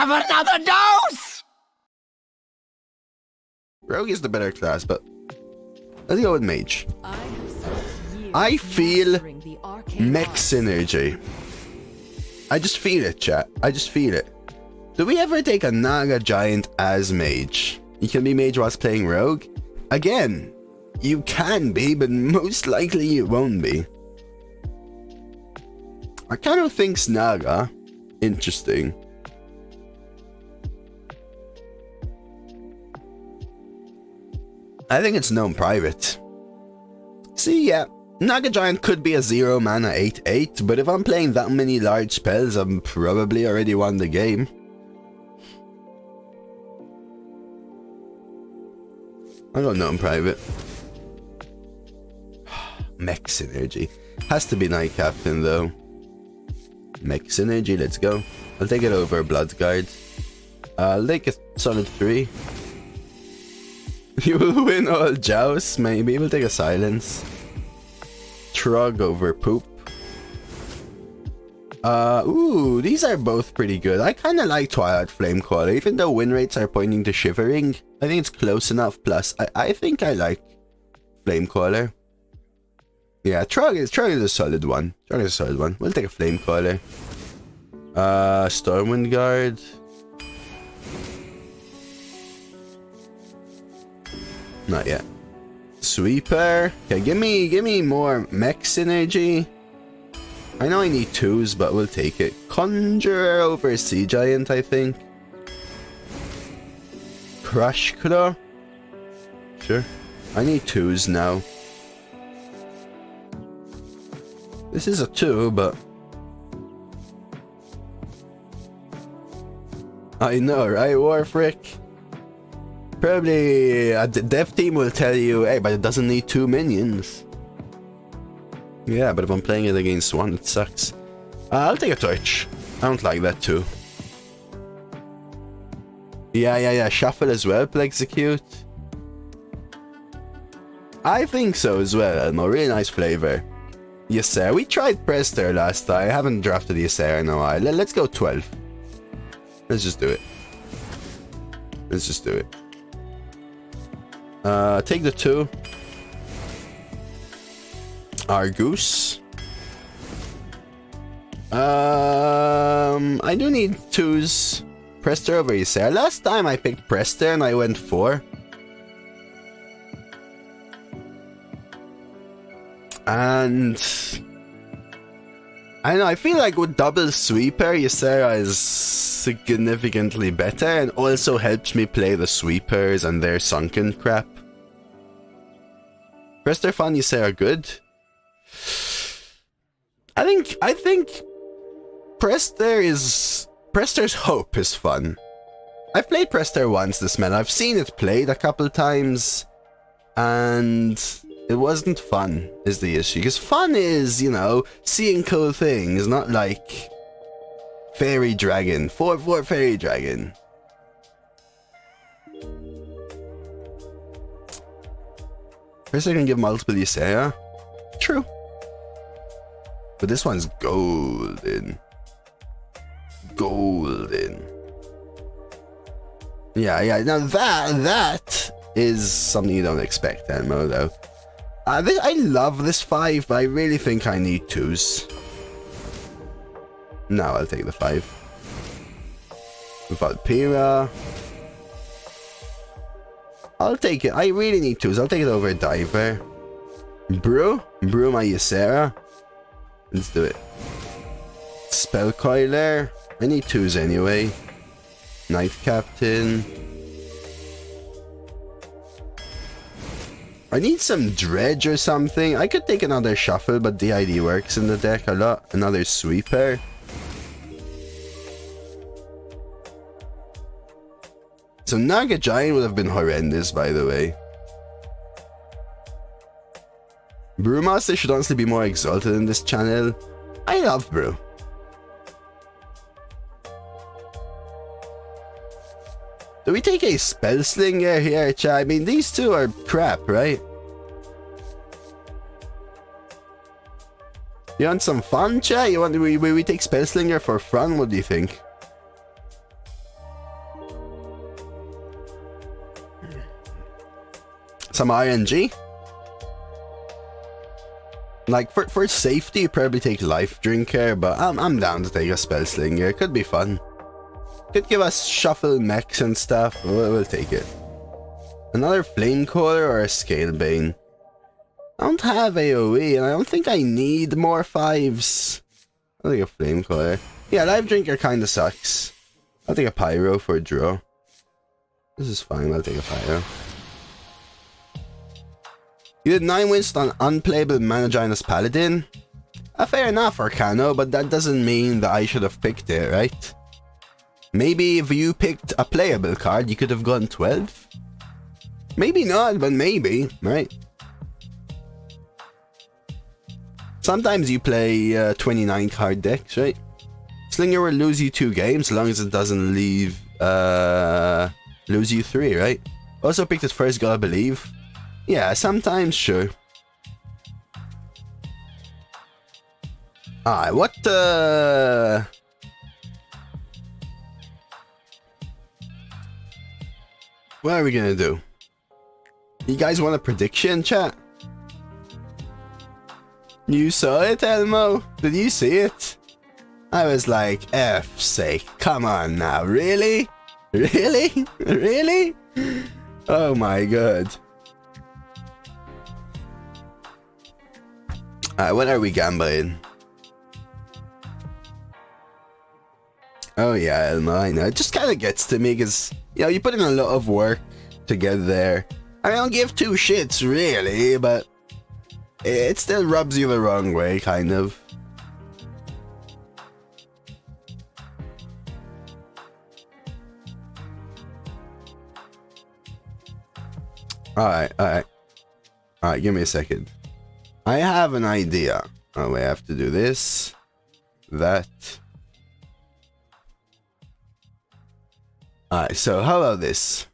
have another dose! Rogue is the better class, but let's go with Mage. I feel mech synergy. I just feel it, chat. I just feel it. Do we ever take a Naga Giant as Mage? You can be Mage whilst playing Rogue? Again, you can be, but most likely you won't be. I kind of think Naga. Interesting. I think it's known private. See, yeah, Naga Giant could be a 0 mana 8/8, but if I'm playing that many large spells, I'm probably already won the game. I don't know in private. Mech synergy. Has to be Knight Captain though. Mech synergy, let's go. I'll take it over Bloodguard. I'll take a solid 3. You will win all jousts, maybe. We'll take a silence. Trug over Poop. Ooh, these are both pretty good. I kind of like Twilight Flamecaller, even though win rates are pointing to Shivering. I think it's close enough. Plus, I think I like Flamecaller. Yeah, Trug is a solid one. Trug is a solid one. We'll take a Flamecaller. Stormwind Guard. Not yet. Sweeper. Okay, give me more mech synergy. I know I need 2s, but we'll take it. Conjurer over Sea Giant, I think. Crush Claw. Sure. I need 2s now. This is a 2, but I know, right, Warfrick? Probably a dev team will tell you, hey, but it doesn't need 2 minions. Yeah, but if I'm playing it against 1, it sucks. I'll take a Torch. I don't like that too. Yeah. Shuffle as well to execute. I think so as well, Elmo. Really nice flavor. Ysera. We tried Prester last time. I haven't drafted Ysera in a while. Let's go 12. Let's just do it. Let's just do it. Take the 2. Argoose. I do need 2s. Prester over Ysera. Last time I picked Prester and I went 4. And I don't know, I feel like with double sweeper, Ysera is significantly better and also helps me play the sweepers and their sunken crap. Prester fun, Ysera good. I think Prester's Hope is fun. I've played Prester once this meta. I've seen it played a couple times and it wasn't fun, is the issue. Because fun is, you know, seeing cool things, not like Fairy Dragon. 4/4 Fairy Dragon. First I can give multiple Ysera. True. But this one's golden. Golden. Yeah. Now that is something you don't expect, Elmo, though. I love this 5, but I really think I need 2s. Now I'll take the 5. Vulpera. I'll take it. I really need 2s. I'll take it over Diver. Brew my Ysera. Let's do it. Spellcoiler. I need 2s anyway. Knight Captain. I need some Dredge or something. I could take another Shuffle, but DID works in the deck a lot. Another Sweeper. So Naga Giant would have been horrendous, by the way. Brewmaster should honestly be more exalted in this channel. I love Brew. Do we take a Spellslinger here, chat? I mean, these two are crap, right? You want some fun, chat? We take Spellslinger for fun? What do you think? some RNG. Like, for safety, you probably take Life Drinker, but I'm down to take a Spell Slinger. It could be fun. Could give us shuffle mechs and stuff. We'll take it. Another Flamecaller or a Scalebane? I don't have AoE, and I don't think I need more 5s. I'll take a Flamecaller. Yeah, Life Drinker kinda sucks. I'll take a Pyro for a draw. This is fine, I'll take a Pyro. You did 9 wins on unplayable Managinus Paladin? Fair enough, Arcano, but that doesn't mean that I should have picked it, right? Maybe if you picked a playable card, you could have gone 12? Maybe not, but maybe, right? Sometimes you play 29 card decks, right? Slinger will lose you 2 games, as long as it doesn't lose you 3, right? Also picked it first, gotta believe. Yeah, sometimes, sure. Alright, what are we gonna do? You guys want a prediction, chat? You saw it, Elmo? Did you see it? I was like, F's sake, come on now, really? Really? Really? Oh my god. Alright, what are we gambling? Oh yeah, Elmo, I know. It just kind of gets to me because, you know, you put in a lot of work to get there. I don't give 2 shits, really, but it still rubs you the wrong way, kind of. Alright, give me a second. I have an idea. Oh, we have to do this, that. Alright, so how about this?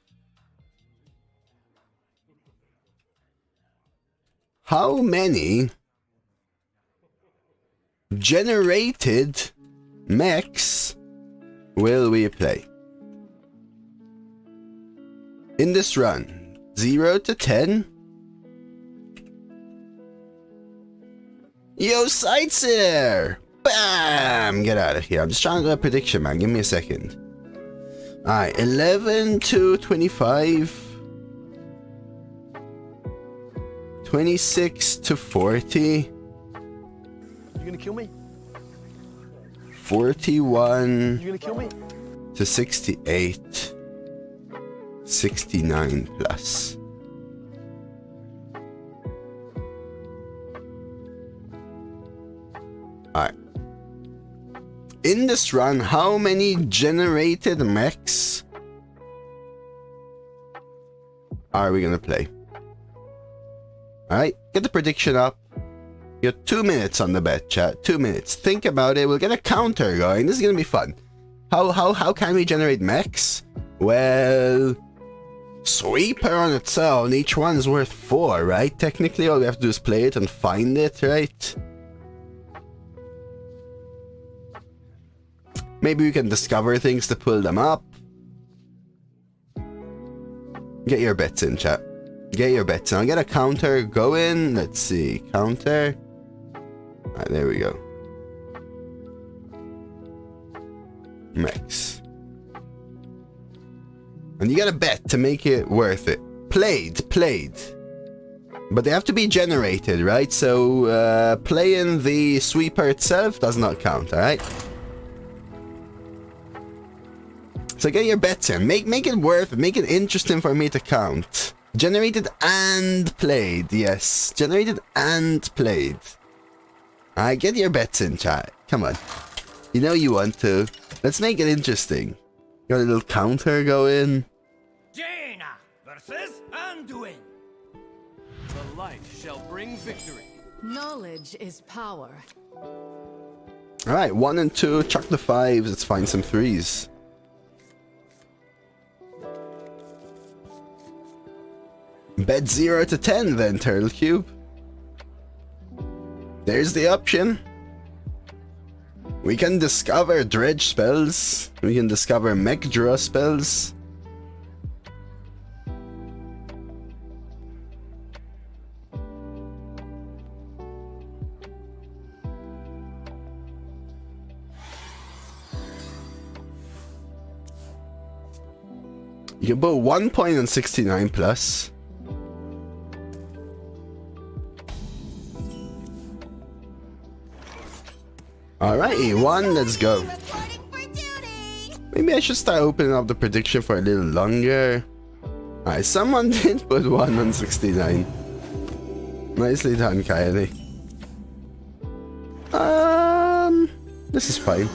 How many generated mechs will we play? In this run, 0 to 10? Yo, Sightseer! Bam! Get out of here. I'm just trying to do a prediction, man. Give me a second. Alright, 11 to 25. 26 to 40. You gonna kill me? 41 You gonna kill me? to 68. 69 plus. Alright. In this run, how many generated mechs are we gonna play? Alright, get the prediction up. You got 2 minutes on the bet, chat. 2 minutes. Think about it. We'll get a counter going. This is gonna be fun. How can we generate mechs? Well, Sweeper on its own, each one's worth 4, right? Technically, all we have to do is play it and find it, right? Maybe we can discover things to pull them up. Get your bets in, chat. Get your bets in. I'll get a counter going. Let's see. Counter. Alright, there we go. Mechs. And you gotta bet to make it worth it. Played. But they have to be generated, right? So, playing the sweeper itself does not count, alright? So get your bets in. Make it worth it. Make it interesting for me to count. Generated and played. Yes. Generated and played. Alright, get your bets in, chat. Come on. You know you want to. Let's make it interesting. Got a little counter going. Jaina versus Anduin. The light shall bring victory. Knowledge is power. Alright, 1 and 2. Chuck the 5s. Let's find some 3s. Bet 0 to 10 then, Turtle Cube. There's the option. We can discover Dredge spells. We can discover mech draw spells. You can put 1 point on 69 plus. Alrighty, one, let's go. Maybe I should start opening up the prediction for a little longer. Alright, someone did put 1 on 69. Nicely done, Kylie. This is fine.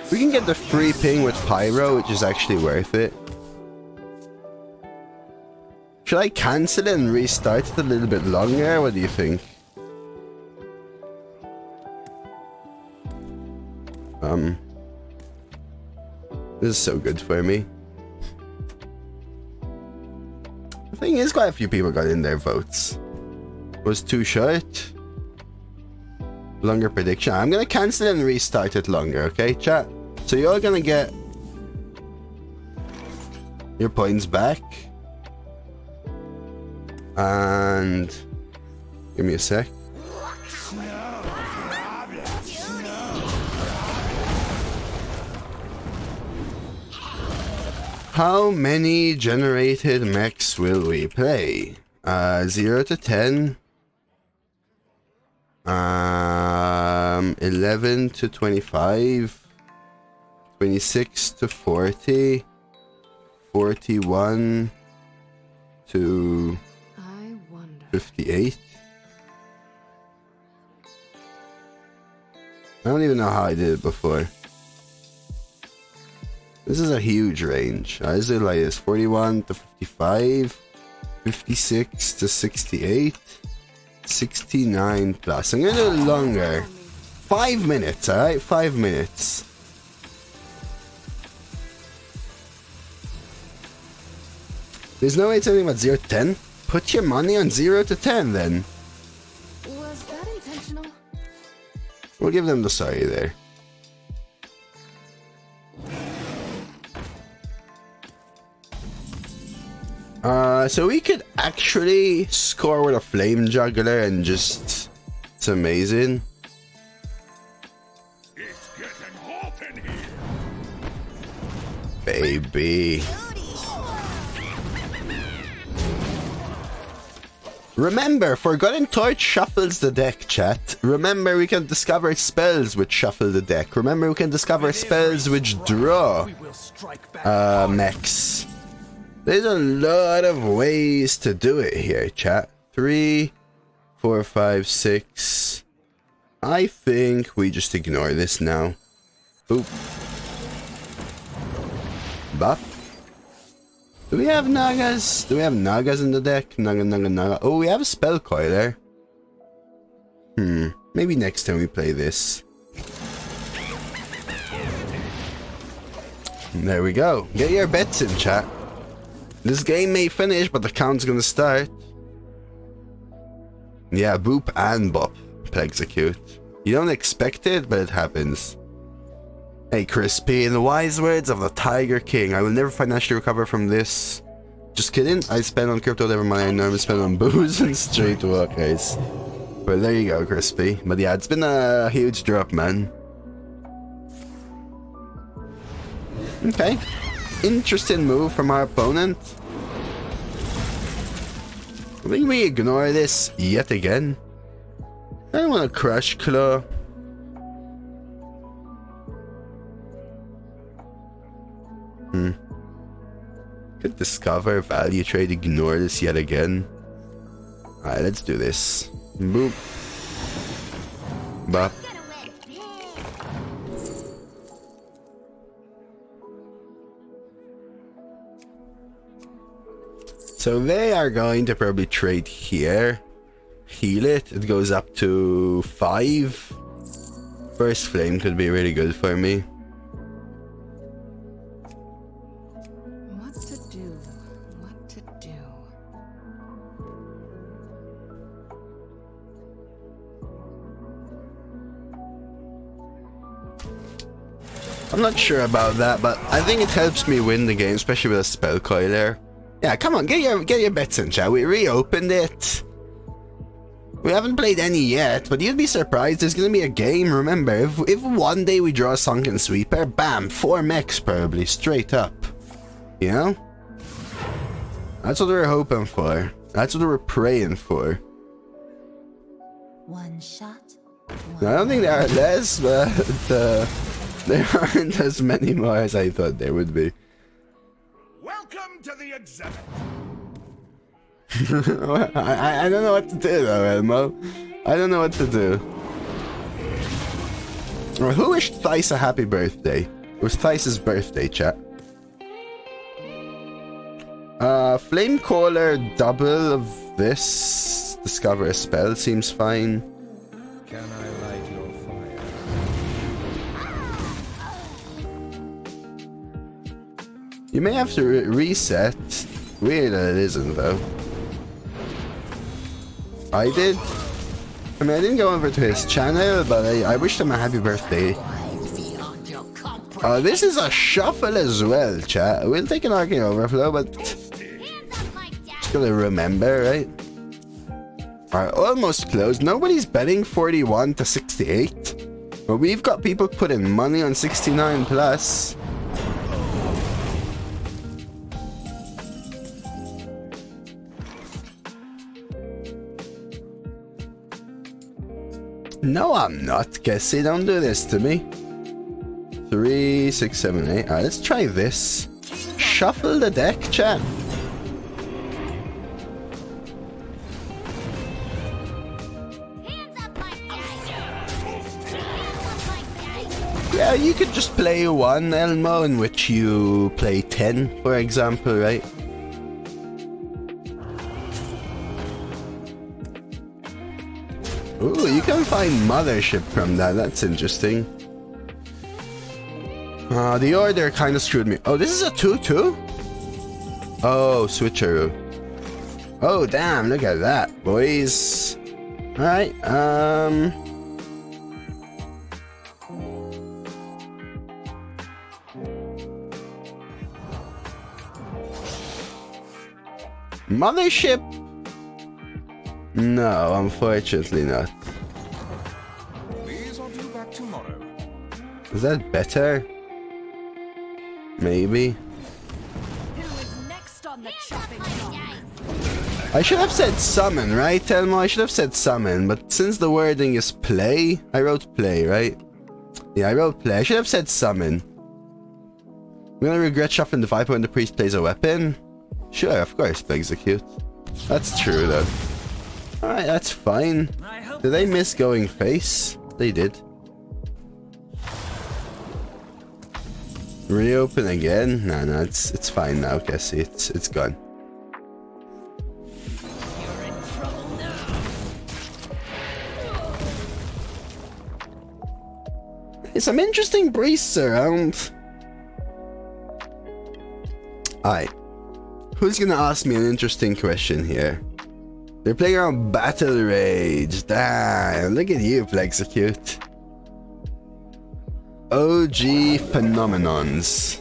We can get the free ping with Pyro, which is actually worth it. Should I cancel it and restart it a little bit longer? What do you think? This is so good for me. The thing is, quite a few people got in their votes. Was too short. Longer prediction. I'm gonna cancel it and restart it longer, okay, chat? So you're gonna get your points back. And give me a sec. How many generated mechs will we play? 0 to 10. 11 to 25. 26 to 40. 41 to 58. I don't even know how I did it before. This is a huge range. Is it like this? 41 to 55, 56 to 68, 69 plus. I'm gonna do it longer. 5 minutes, alright? 5 minutes. There's no way it's anything but 0 to 10? Put your money on 0 to 10 then. Was that intentional? We'll give them the sorry there. So we could actually score with a flame juggler and just... It's amazing. It's getting hot in here. Baby. Remember, Forgotten Torch shuffles the deck, chat. Remember, we can discover spells which shuffle the deck. Remember, we can discover spells which draw mechs. There's a lot of ways to do it here, chat. 3, 4, 5, 6. I think we just ignore this now. Boop. Buff. Do we have Nagas? Do we have Nagas in the deck? Naga. Oh, we have a Spellcoiler. Maybe next time we play this. There we go. Get your bets in, chat. This game may finish, but the count's gonna start. Yeah, boop and bop to execute. You don't expect it, but it happens. Hey, Crispy, in the wise words of the Tiger King, I will never financially recover from this. Just kidding, I spend on crypto whatever money I normally spend on booze and street walkers. Well, there you go, Crispy. But yeah, it's been a huge drop, man. Okay. Interesting move from our opponent. I think we ignore this yet again. I don't want to Crush Claw. Could discover, value trade, ignore this yet again. Alright, let's do this. Boop. Bop. So they are going to probably trade here. Heal it. It goes up to 5. First flame could be really good for me. What to do? What to do? I'm not sure about that, but I think it helps me win the game, especially with a Spellcoiler. Yeah, come on, get your bets in, chat. We reopened it. We haven't played any yet, but you'd be surprised. There's gonna be a game. Remember, if one day we draw a Sunken Sweeper, bam, 4 mechs probably straight up. You know? That's what we're hoping for. That's what we're praying for. One shot. I don't think there are less, but there aren't as many more as I thought there would be. Welcome to the exhibit. I don't know what to do though, Elmo. I don't know what to do. Who wished Thais a happy birthday? It was Thais' birthday, chat. Flamecaller double of this. Discover a spell seems fine. Can I light your fire? You may have to reset. Weird that it isn't though. I did. I mean, I didn't go over to his channel, but I wished him a happy birthday. This is a shuffle as well, chat. We'll take an Arcane Overflow, but just gotta remember, right? Alright, almost closed. Nobody's betting 41 to 68. But we've got people putting money on 69 plus. No, I'm not. Cassie, don't do this to me. 3, 6, 7, 8. Alright, let's try this. Shuffle the deck, chat. Yeah, you could just play one Elmo in which you play 10, for example, right? Ooh, you can find Mothership from that. That's interesting. The order kind of screwed me. Oh, this is a 2-2? Oh, switcheroo. Oh, damn, look at that, boys. Alright, Mothership? No, unfortunately not. Please, I'll be back tomorrow. Is that better? Maybe. Who is next on the chopping block? I should have said summon, right, Telmo? I should have said summon, but since the wording is play, I wrote play, right? Yeah, I wrote play. I should have said summon. We're gonna regret shuffling the viper when the priest plays a weapon? Sure, of course, execute. That's true, though. Alright, that's fine. Did they miss going face? They did. Reopen again? No, it's fine now, Cassie. It's gone. You're in trouble now. There's some interesting priests around. Alright. Who's gonna ask me an interesting question here? They're playing around Battle Rage. Damn, look at you, Plexecute. OG phenomenons.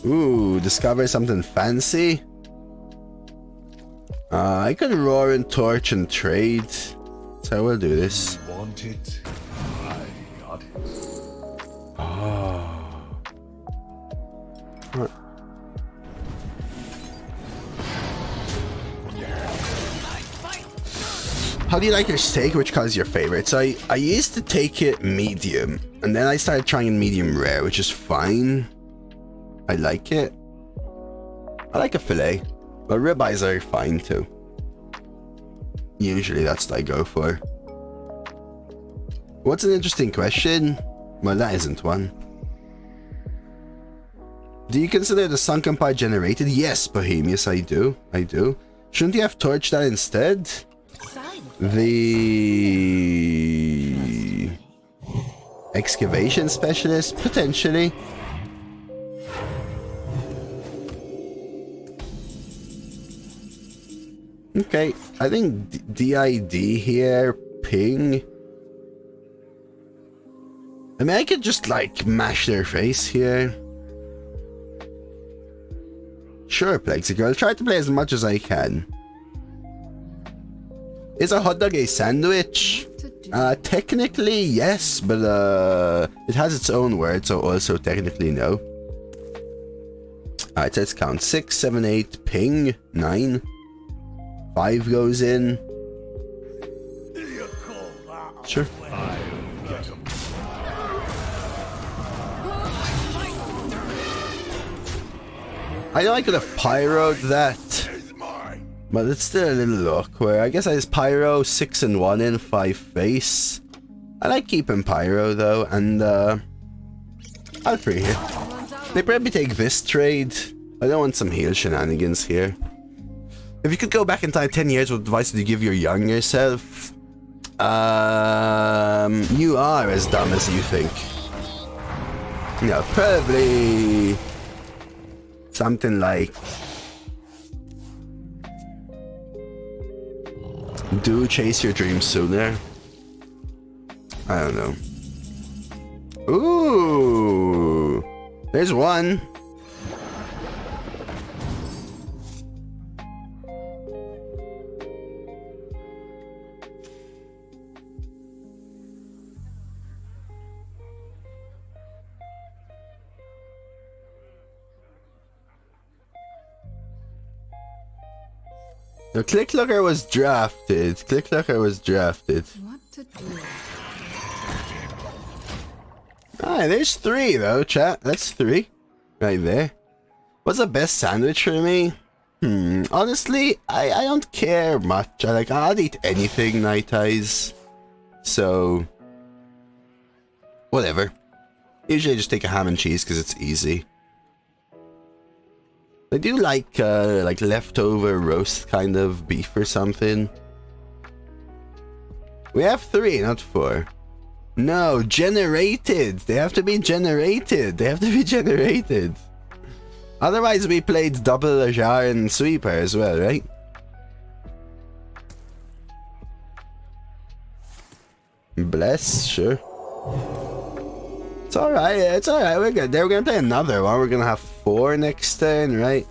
Ooh, discover something fancy? I could roar and torch and trade. So I will do this. Want it? I got it. Oh. How do you like your steak? Which color is your favorite? So I used to take it medium, and then I started trying medium rare, which is fine. I like it. I like a fillet, but ribeyes are fine too. Usually that's what I go for. What's an interesting question? Well, that isn't one. Do you consider the sunken pie generated? Yes, Bohemius, I do. I do. Shouldn't you have torched that instead? The excavation specialist, potentially. Okay, I think DID here, ping. I mean, I could just like mash their face here. Sure, Plexico, I'll try to play as much as I can. Is a hot dog a sandwich? To do? Technically yes, but it has its own word, so also technically no. Alright, so let's count. 6, 7, 8, ping, 9. 5 goes in. Sure. I know I could have pyroed that, but it's still a little awkward. I guess I just pyro 6 and 1 in 5 face. I like keeping pyro though, and I'll free here. They probably take this trade. I don't want some heal shenanigans here. If you could go back in time 10 years, what advice would you give your younger self? You are as dumb as you think. No, probably something like, do chase your dreams sooner. I don't know. Ooh, there's one. No, Clicklooker was drafted. Clicklooker was drafted. What to do? Ah, there's 3 though, chat. That's 3. Right there. What's the best sandwich for me? Honestly, I don't care much. I'll eat anything night eyes. So whatever. Usually I just take a ham and cheese because it's easy. I do like leftover roast kind of beef or something. We have 3, not 4. No, generated. They have to be generated. They have to be generated. Otherwise, we played TRIPLE Azsharan Sweeper as well, right? Bless, sure. It's alright, it's alright, we're good. We're gonna play another one. We're gonna have 4 next turn, right?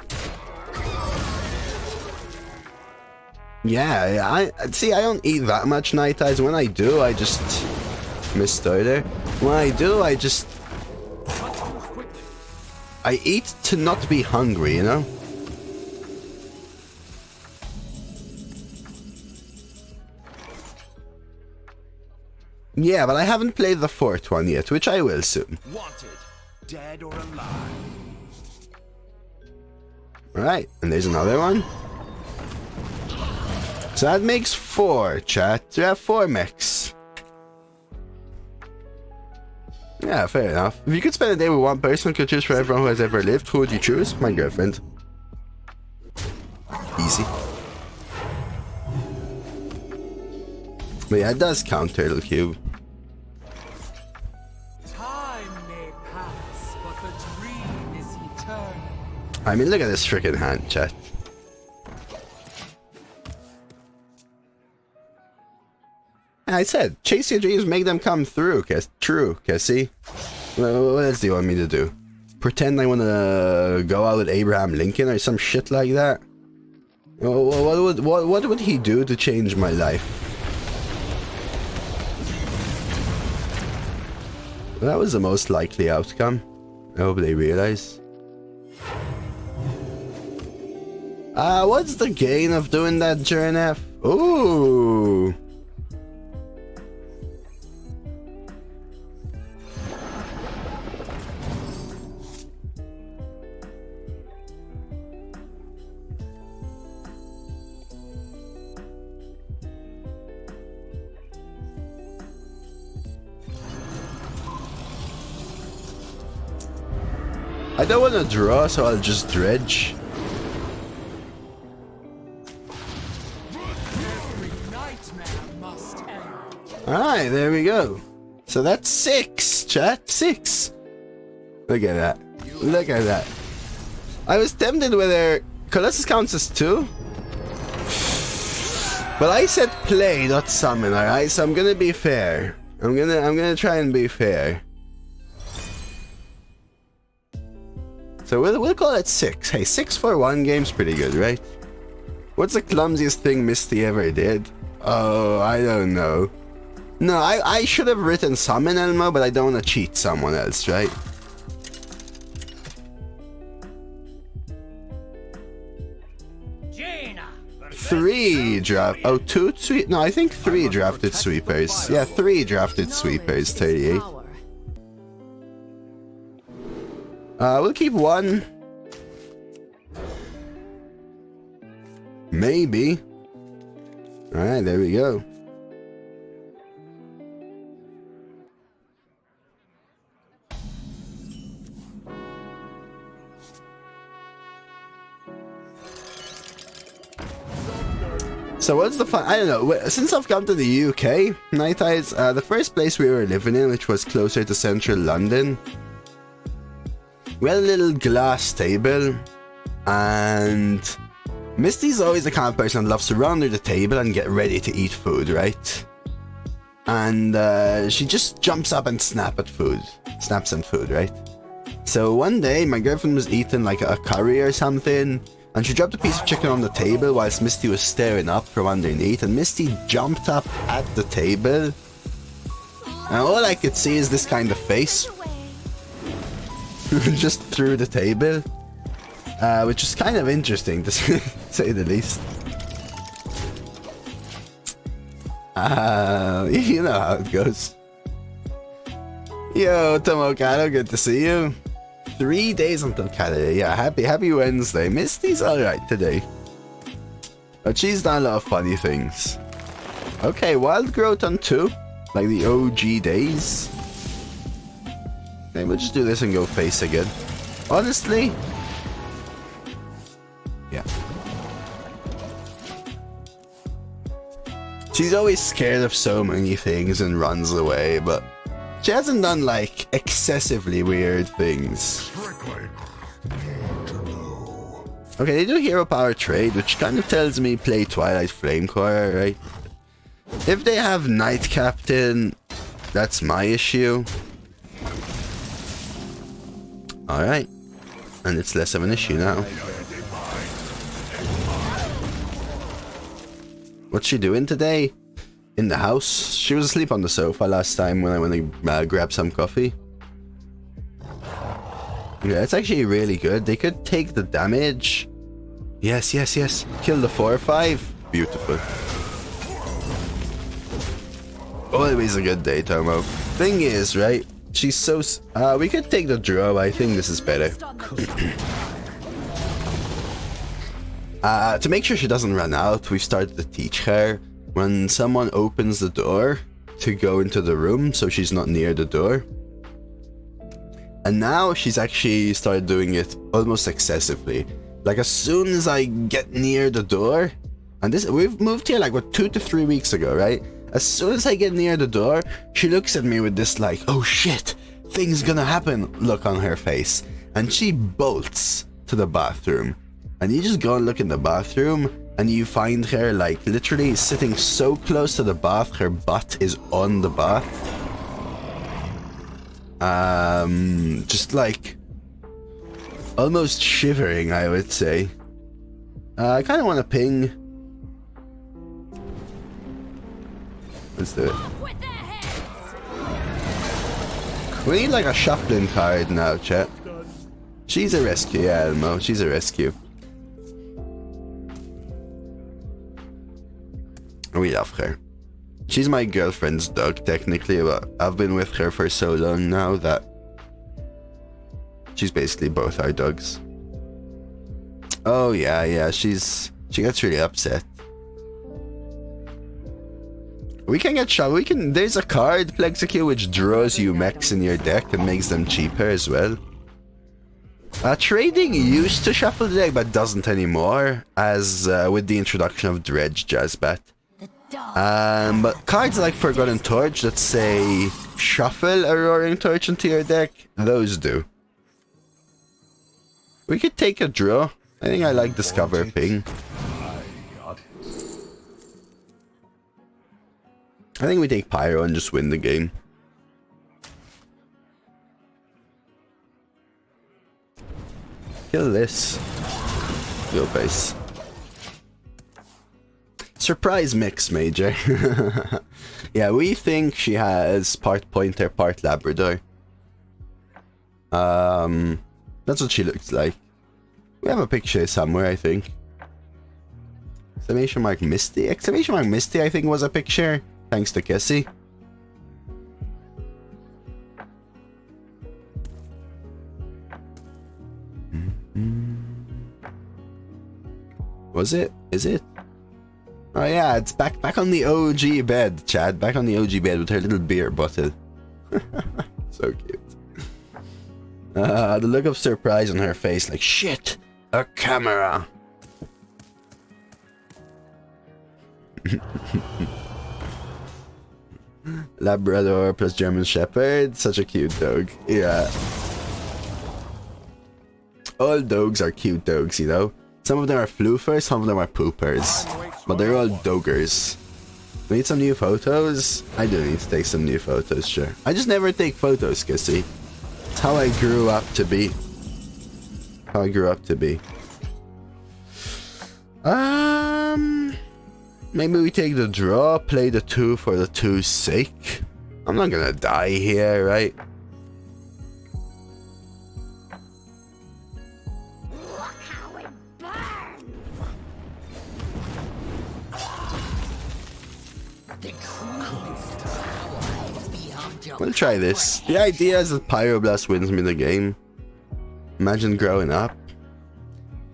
Yeah, I don't eat that much night eyes. When I do, I just missed either. When I do, I eat to not be hungry, you know? Yeah, but I haven't played the 4th one yet, which I will soon. Wanted, dead or alive. Alright, and there's another one. So that makes 4, chat. We have 4 mechs. Yeah, fair enough. If you could spend a day with one person, could choose for everyone who has ever lived, who would you choose? My girlfriend. Easy. But yeah, it does count, Turtle Cube. Time may pass, but the dream is eternal. I mean, look at this freaking hand, chat. I said, chase your dreams, make them come through. True, Cassie. What else do you want me to do? Pretend I want to go out with Abraham Lincoln or some shit like that? What would he do to change my life? That was the most likely outcome. I hope they realize. What's the gain of doing that, Jernef? Ooh. I don't want to draw, so I'll just dredge. Alright, there we go. So that's 6, chat. 6. Look at that. Look at that. I was tempted whether Colossus counts as 2. But I said play, not summon, alright? So I'm gonna be fair. I'm gonna try and be fair. So we'll call it 6. Hey, 6 for one game's pretty good, right? What's the clumsiest thing Misty ever did? Oh, I don't know. No, I should have written summon Elmo, but I don't want to cheat someone else, right? Three draft. Oh, two sweep. No, I think three drafted sweepers. Yeah, three drafted sweepers. 38. We'll keep one. Maybe. All right, there we go. So what's the fun? I don't know. Since I've come to the UK, Night Eyes, the first place we were living in, which was closer to central London, we had a little glass table, and Misty's always the kind of person that loves to run under the table and get ready to eat food, right? And she just jumps up and snaps at food, right? So one day, my girlfriend was eating like a curry or something, and she dropped a piece of chicken on the table whilst Misty was staring up from underneath, and Misty jumped up at the table, and all I could see is this kind of face just through the table, which is kind of interesting to say the least. You know how it goes. Yo, Tomokado, good to see you. 3 days until Canada. Yeah, happy Wednesday. Misty's alright today, but she's done a lot of funny things. Okay, Wild Growth on 2, like the OG days. Okay, we'll just do this and go face again. Honestly, yeah. She's always scared of so many things and runs away, but she hasn't done like excessively weird things. Okay, they do hero power trade, which kind of tells me play Twilight Flamecore, right? If they have Night Captain, that's my issue. Alright. And it's less of an issue now. What's she doing today? In the house? She was asleep on the sofa last time when I went to grab some coffee. Yeah, it's actually really good. They could take the damage. Yes. Kill the 4/5. Beautiful. Always a good day, Tomo. Thing is, right? She's so... we could take the draw, but I think this is better. To make sure she doesn't run out, we've started to teach her when someone opens the door to go into the room, so she's not near the door. And now she's actually started doing it almost excessively. Like as soon as I get near the door, and this we've moved here like what 2 to 3 weeks ago, right? As soon as I get near the door, she looks at me with this like, oh shit, things gonna happen look on her face, and she bolts to the bathroom. And you just go and look in the bathroom, and you find her like literally sitting so close to the bath, her butt is on the bath. Just like almost shivering, I would say. I kind of want to ping. Let's do it. We need like a shuffling card now, chat. She's a rescue, yeah, Elmo. She's a rescue. We love her. She's my girlfriend's dog, technically, but I've been with her for so long now that she's basically both our dogs. Oh yeah, she gets really upset. We can get shot. There's a card, Plexicule, which draws you mechs in your deck and makes them cheaper as well. Trading used to shuffle the deck, but doesn't anymore, as with the introduction of Dredge Jazzbat. But cards like Forgotten Torch that say shuffle a Roaring Torch into your deck, those do. We could take a draw. I think I like Discover Ping. I think we take Pyro and just win the game. Kill this. Go base. Surprise mix, Major. Yeah, we think she has part pointer, part Labrador. That's what she looks like. We have a picture somewhere, I think. Exclamation mark Misty? Exclamation mark Misty, I think, was a picture. Thanks to Kessie. Was it? Is it? Oh yeah, it's back on the OG bed, Chad. Back on the OG bed with her little beer bottle. So cute. The look of surprise on her face, like, shit, a camera. Labrador plus German Shepherd, such a cute dog. Yeah. All dogs are cute dogs, you know. Some of them are floofers, some of them are poopers. But they're all dogers. We need some new photos? I do need to take some new photos, sure. I just never take photos, Kissy. It's how I grew up to be. How I grew up to be. Maybe we take the draw, play the 2 for the 2's sake. I'm not gonna die here, right? Look how it burns. We'll try this. The idea is that Pyroblast wins me the game. Imagine growing up.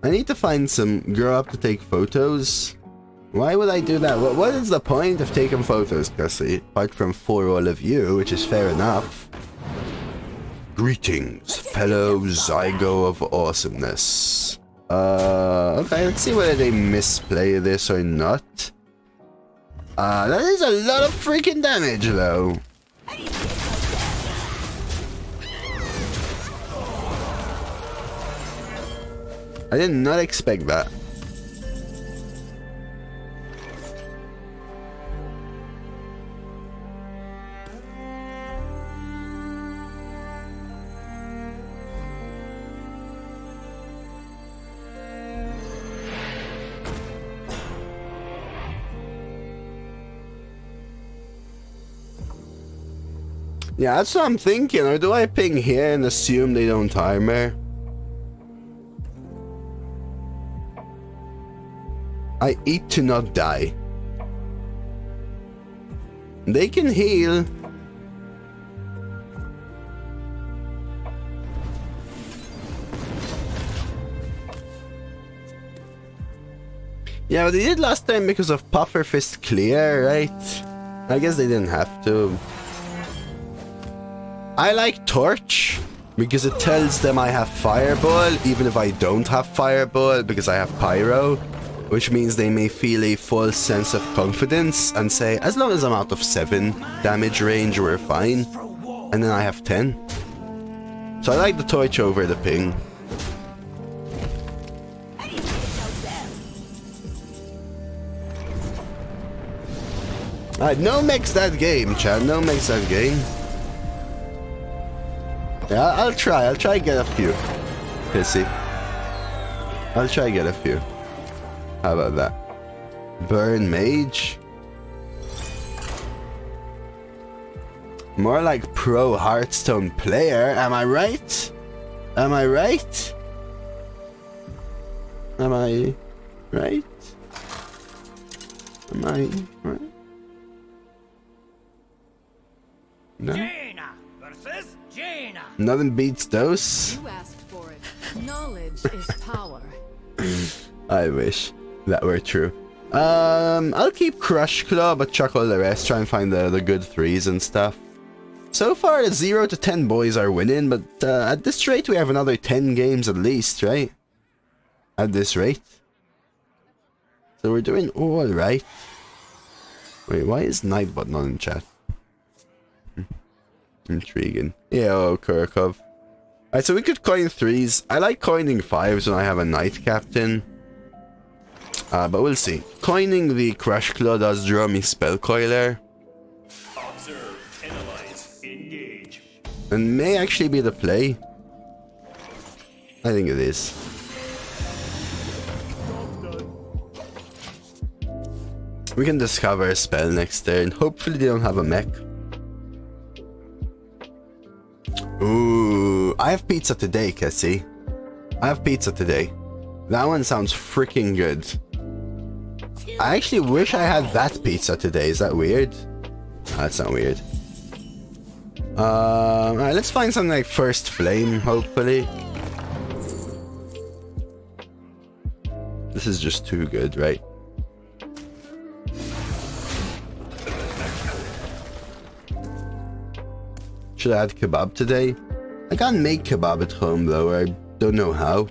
I need to find some grow up to take photos. Why would I do that? What is the point of taking photos, Cassie? Apart from for all of you, which is fair enough. Greetings, fellow Zygo of awesomeness. Okay, let's see whether they misplay this or not. That is a lot of freaking damage, though. I did not expect that. Yeah, that's what I'm thinking. Or do I ping here and assume they don't armor? I eat to not die. They can heal. Yeah, but they did last time because of Pufferfist clear, right? I guess they didn't have to. I like Torch because it tells them I have Fireball even if I don't have Fireball because I have Pyro, which means they may feel a false sense of confidence and say, as long as I'm out of 7 damage range, we're fine. And then I have 10. So I like the Torch over the ping. Alright, no mechs that game, Chad. No mechs that game. Yeah, I'll try get a few. Pissy. I'll try get a few. How about that? Burn Mage? More like pro Hearthstone player, am I right? Am I right? Am I right? Am I right? No? Jaina versus Jaina. Nothing beats Dose. You asked for it. Knowledge is power. I wish that were true. I'll keep Crush Claw, but chuck all the rest. Try and find the good 3s and stuff. So far, the 0 to 10 boys are winning, but at this rate, we have another 10 games at least, right? At this rate. So we're doing all right. Wait, why is Nightbot not in chat? Intriguing. Yeah, oh, Kurkov. Alright, so we could coin 3s. I like coining 5s when I have a Knight Captain. But we'll see. Coining the Crush Claw does draw me Spellcoiler. Observe, analyze, engage. And may actually be the play. I think it is. We can discover a spell next turn. Hopefully they don't have a mech. Ooh, I have pizza today, Cassie. I have pizza today. That one sounds freaking good. I actually wish I had that pizza today. Is that weird? That's not weird. Alright, let's find something like First Flame, hopefully. This is just too good, right? Should I add kebab today? I can't make kebab at home though, I don't know how.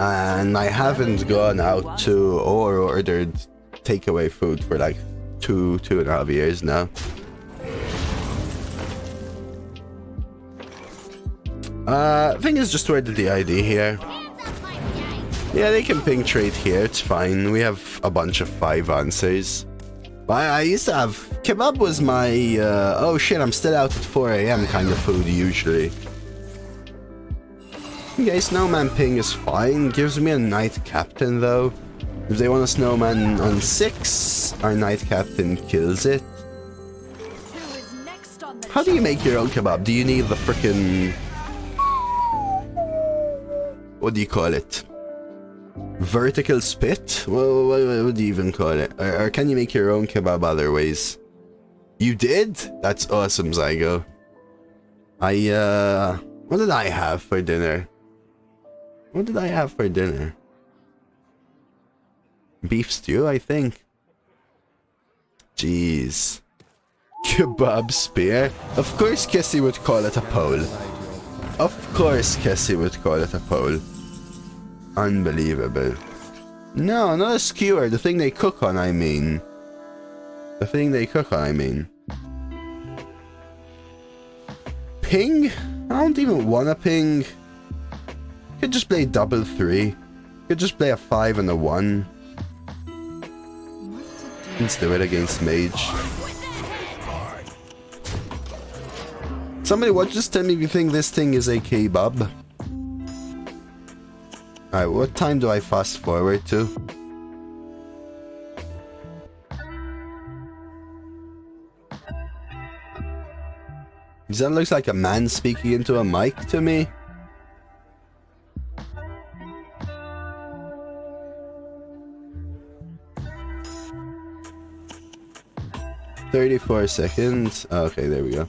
And I haven't gone out to or ordered takeaway food for like two and a half years now. I think it's just toward the DID here. Yeah, they can ping trade here, it's fine. We have a bunch of 5 answers. I used to have... Kebab was my... oh shit, I'm still out at 4 AM kind of food usually. Okay, snowman ping is fine. Gives me a knight captain though. If they want a snowman on 6, our knight captain kills it. How do you make your own kebab? Do you need the frickin'... What do you call it? Vertical spit? Well, what do you even call it? Or can you make your own kebab other ways? You did? That's awesome, Zygo. What did I have for dinner? What did I have for dinner? Beef stew, I think. Jeez. Kebab spear? Of course Kessie would call it a pole. Of course Kessie would call it a pole. Unbelievable. No, not a skewer. The thing they cook on, I mean. The thing they cook on, I mean. Ping? I don't even want a ping. Could just play double 3. Could just play a 5 and a 1. Let's do it against Mage. Somebody just tell me if you think this thing is a kebab. Alright, what time do I fast forward to? Does that look like a man speaking into a mic to me? $34. Okay, there we go.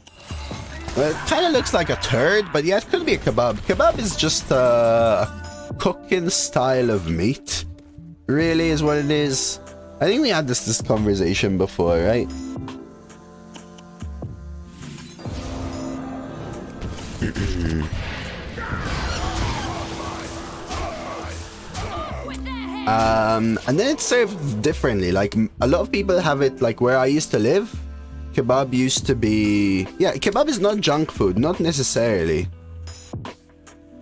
Well, it kind of looks like a turd, but yeah, it could be a kebab. Kebab is just a cooking style of meat, really, is what it is. I think we had this conversation before, right? And then it's served differently. Like, a lot of people have it, like, where I used to live, kebab used to be... Yeah, kebab is not junk food, not necessarily.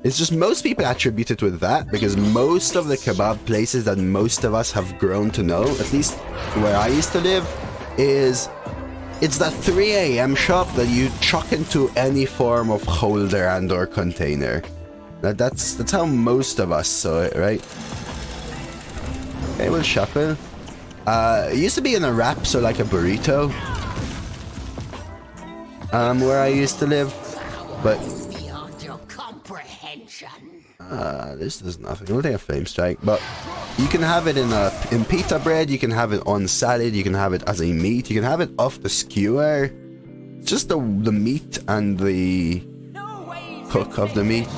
It's just most people attribute it with that, because most of the kebab places that most of us have grown to know, at least where I used to live, is... It's that 3 AM shop that you chuck into any form of holder and or container. That's how most of us saw it, right? Okay, we'll shuffle. It used to be in a wrap, so like a burrito. Where I used to live, but this does nothing. We'll take a flame strike, but you can have it in pita bread. You can have it on salad. You can have it as a meat. You can have it off the skewer. Just the meat and the cook of the meat.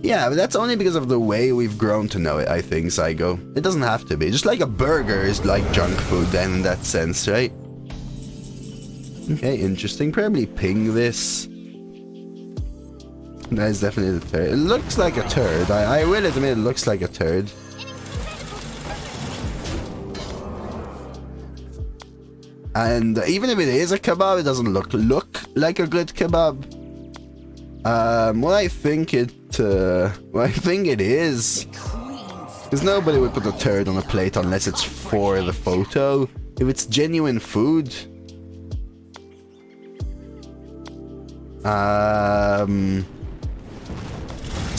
Yeah, but that's only because of the way we've grown to know it, I think, Zygo. It doesn't have to be. Just like a burger is like junk food then, in that sense, right? Okay, interesting. Probably ping this. That is definitely the turd. It looks like a turd. I will admit it looks like a turd. And even if it is a kebab, it doesn't look like a good kebab. What I think it is, because nobody would put a turd on a plate unless it's for the photo. If it's genuine food,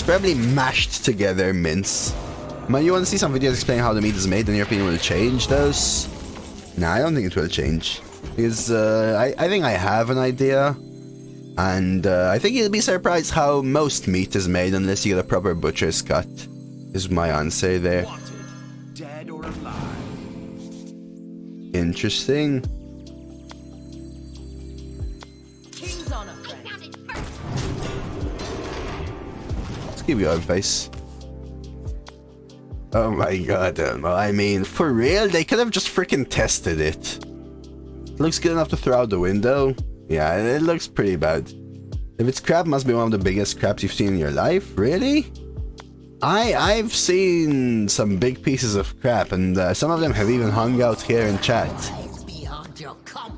It's probably mashed together mince. Man, you want to see some videos explaining how the meat is made, and your opinion will change those? Nah, I don't think it will change. Because I think I have an idea. And I think you'll be surprised how most meat is made unless you get a proper butcher's cut. Is my answer there. Wanted, dead or alive. Interesting. King's honor, friend. Let's give you advice. Oh my god, Elmo. I mean, for real? They could have just freaking tested it. Looks good enough to throw out the window. Yeah, it looks pretty bad. If it's crap, must be one of the biggest craps you've seen in your life. Really? I've seen some big pieces of crap, and some of them have even hung out here in chat.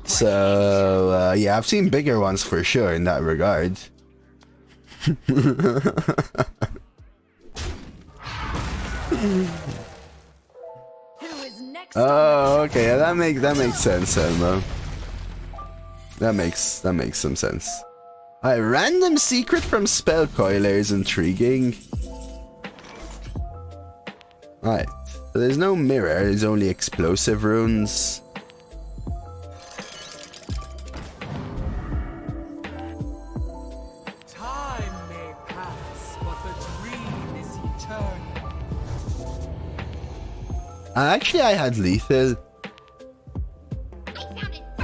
So, yeah, I've seen bigger ones for sure in that regard. Oh, okay, yeah, that makes sense, Elmo. That makes some sense. A random secret from Spellcoiler is intriguing. Alright, so there's no mirror, there's only explosive runes. Time may pass, but the dream is eternal. Actually, I had lethal.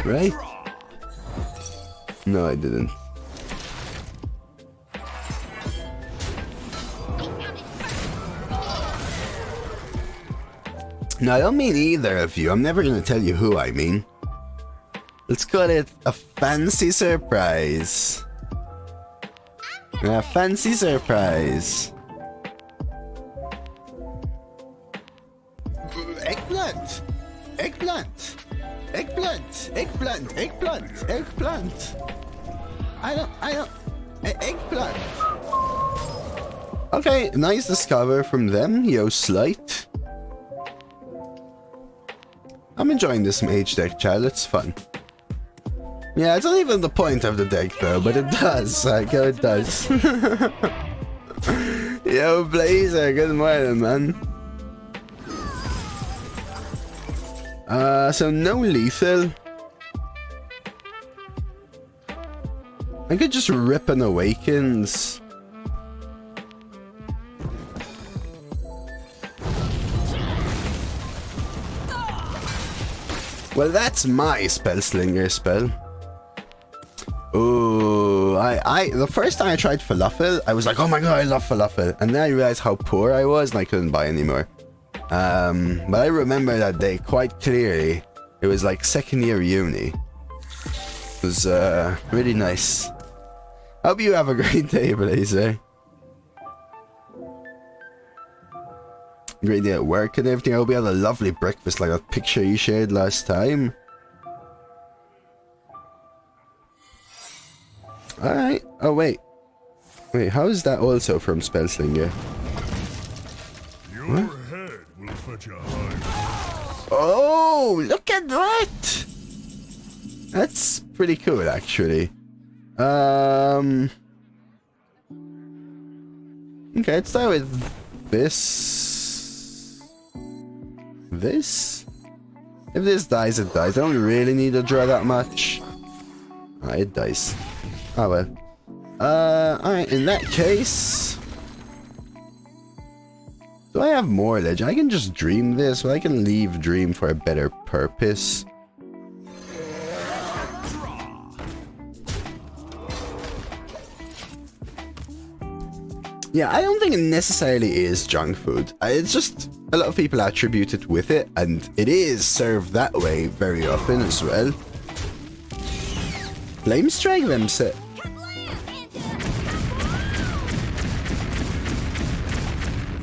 Right? No, I didn't. No, I don't mean either of you. I'm never gonna tell you who I mean. Let's call it a fancy surprise. A fancy surprise. Eggplant! Eggplant! Eggplant! Eggplant! Eggplant! Eggplant! Eggplant! Okay, nice discover from them, yo slight. I'm enjoying this mage deck, child. It's fun. Yeah, it's not even the point of the deck, though, but it does. Like, it does. Yo, Blazer, good morning, man. So no lethal. I could just rip an Awakens. Well, that's my Spellslinger spell. Ooh, the first time I tried Falafel, I was like, oh my god, I love Falafel. And then I realized how poor I was and I couldn't buy anymore. But I remember that day quite clearly. It was like second year uni. It was really nice. Hope you have a great day, Blazer. Great day at work and everything. I hope you had a lovely breakfast like that picture you shared last time. Alright. Oh, wait. Wait, how is that also from Spellslinger? Your head will fetch a high. Oh, look at that! That's pretty cool, actually. Okay, let's start with this. This? If this dies, it dies. I don't really need to draw that much. Ah, it dies. Oh well. Alright, in that case... Do I have more ledge? I can just dream this, but I can leave dream for a better purpose. Yeah, I don't think it necessarily is junk food. It's just a lot of people attribute it with it, and it is served that way very often as well. Flame strike them, set.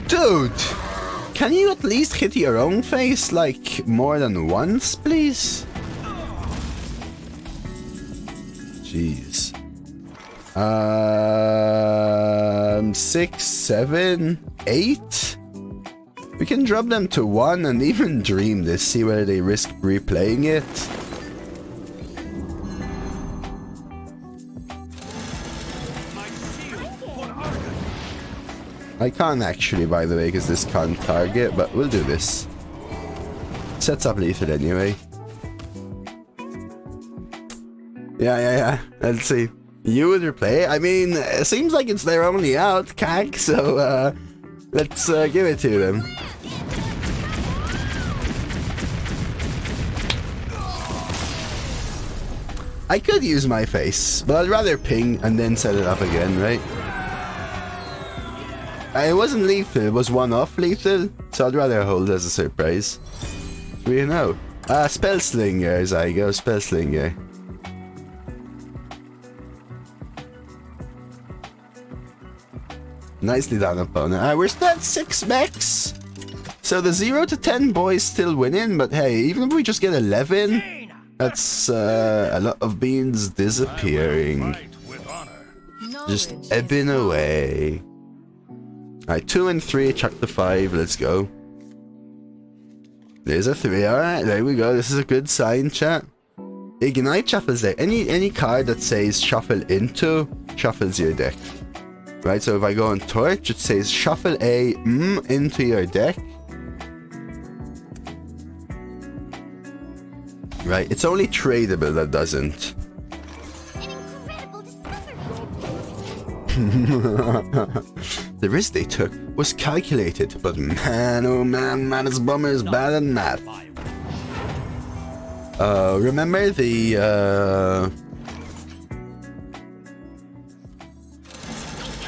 Dude, can you at least hit your own face like more than once, please? Jeez. 6, 7, 8? We can drop them to 1 and even dream this, see whether they risk replaying it. I can't actually, by the way, because this can't target, but we'll do this. Sets up lethal anyway. Yeah. Let's see. You would replay? I mean, it seems like it's their only out, CAG, so let's give it to them. I could use my face, but I'd rather ping and then set it up again, right? It wasn't lethal, it was one-off lethal, so I'd rather hold as a surprise. We know. Spellslinger, as I go, Spellslinger. Nicely done, opponent. We're still at 6 mechs. So the 0 to 10 boys still winning, but hey, even if we just get 11, that's a lot of beans disappearing. Just ebbing away. Alright, 2 and 3, chuck the 5, let's go. There's a 3, alright, there we go, this is a good sign, chat. Ignite shuffles there. Any card that says shuffle into, shuffles your deck. Right, so if I go on Torch, it says shuffle a into your deck. Right, it's only tradable that doesn't. The risk they took was calculated, but man, oh man, Manus Bummer is bad at math. Remember the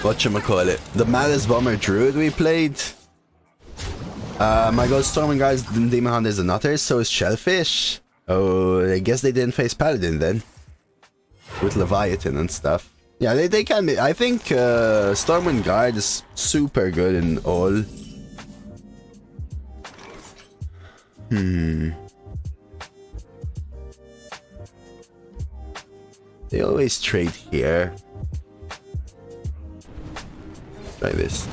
whatchamacallit, the Manus Bummer Druid we played? My god, Storming Guys, Demon Hunters and Otters, so is Shellfish. Oh, I guess they didn't face Paladin then. With Leviathan and stuff. Yeah, they can be. I think Stormwind Guard is super good in all. They always trade here. Like this.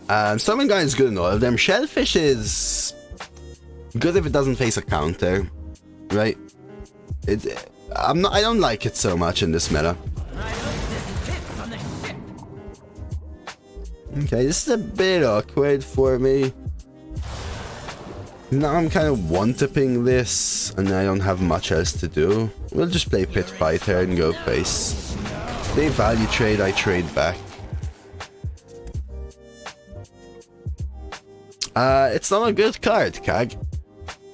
Stormwind Guard is good in all of them. Shellfish is good if it doesn't face a counter, right? I don't like it so much in this meta. Okay, this is a bit awkward for me. Now I'm kind of one-tipping this, and I don't have much else to do. We'll just play Pit Fighter and go face. They value trade, I trade back. It's not a good card, CAG.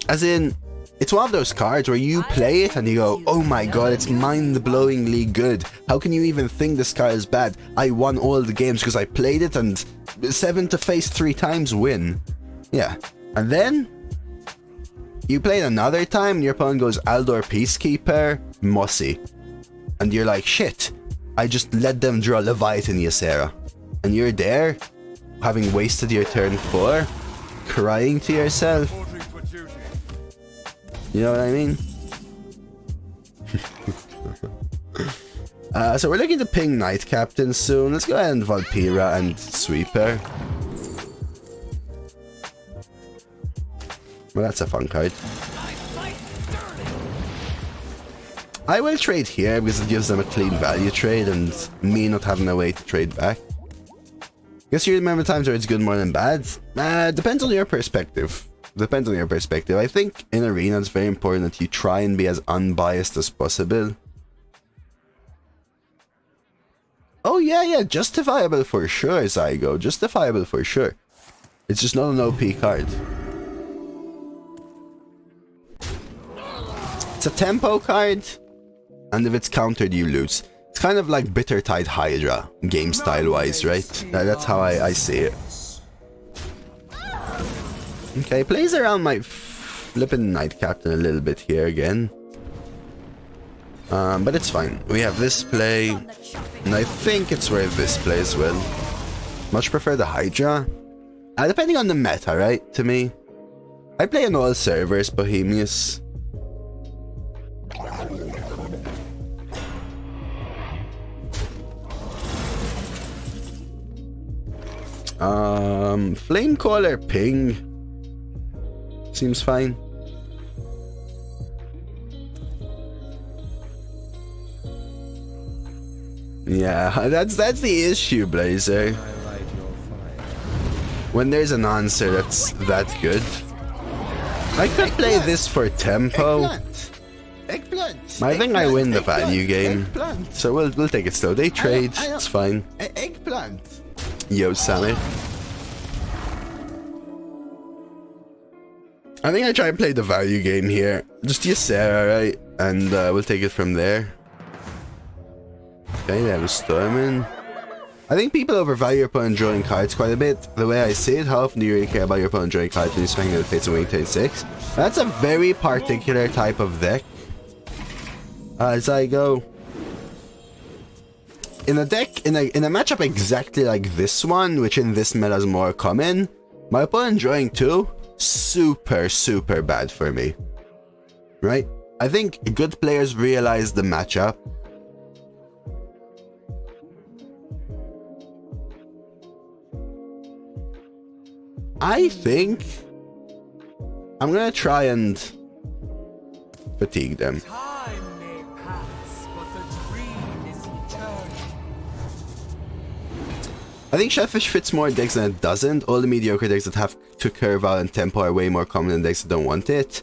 As in, it's one of those cards where you play it and you go, oh my god, it's mind-blowingly good. How can you even think this card is bad? I won all the games because I played it and 7 to face 3 times win. Yeah. And then you play it another time and your opponent goes Aldor Peacekeeper, Mossy. And you're like, shit, I just let them draw Leviathan Ysera. And you're there, having wasted your turn 4, crying to yourself. You know what I mean? So we're looking to ping Knight Captain soon. Let's go ahead and Vulpera and Sweeper. Well, that's a fun card. I will trade here because it gives them a clean value trade and me not having a way to trade back. Guess you remember times where it's good more than bad? Depends on your perspective. Depends on your perspective. I think in Arena it's very important that you try and be as unbiased as possible. Oh yeah, justifiable for sure, Zygo. Justifiable for sure. It's just not an OP card. It's a tempo card, and if it's countered, you lose. It's kind of like Bitter Tide Hydra, game style wise, right? That's how I see it. Okay, plays around my flippin' Knight Captain a little bit here again. But it's fine. We have this play, and I think it's worth this play as well. Much prefer the Hydra. Depending on the meta, right? To me. I play on all servers, Bohemius. Flamecaller ping. Seems fine. Yeah, that's the issue, Blazer. Can I light your fire? When there's an answer that's that good. I could play this for tempo. Eggplant. I think I win the value game. Eggplant. So we'll take it slow. They trade, it's fine. Eggplant. Yo, Sammy. I think I try and play the value game here. Just Ysera, right? And we'll take it from there. Okay, that was Storming. I think people overvalue your opponent drawing cards quite a bit. The way I see it, how often do you really care about your opponent drawing cards when you're spending the face and winning turn 6? That's a very particular type of deck. As I go... In a deck, in a matchup exactly like this one, which in this meta is more common, my opponent drawing 2, super bad for me. Right? I think good players realize the matchup. I think I'm gonna try and fatigue them. Time may pass, but the dream is eternal. I think Shellfish fits more decks than it doesn't. All the mediocre decks that have to curve out and tempo are way more common than decks that don't want it.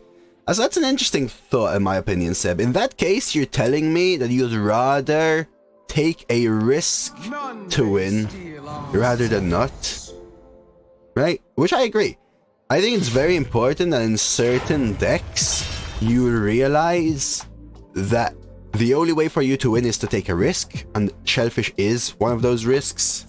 So that's an interesting thought in my opinion, Seb. In that case, you're telling me that you'd rather take a risk to win rather than not. Right? Which I agree. I think it's very important that in certain decks, you realize that the only way for you to win is to take a risk, and Shellfish is one of those risks.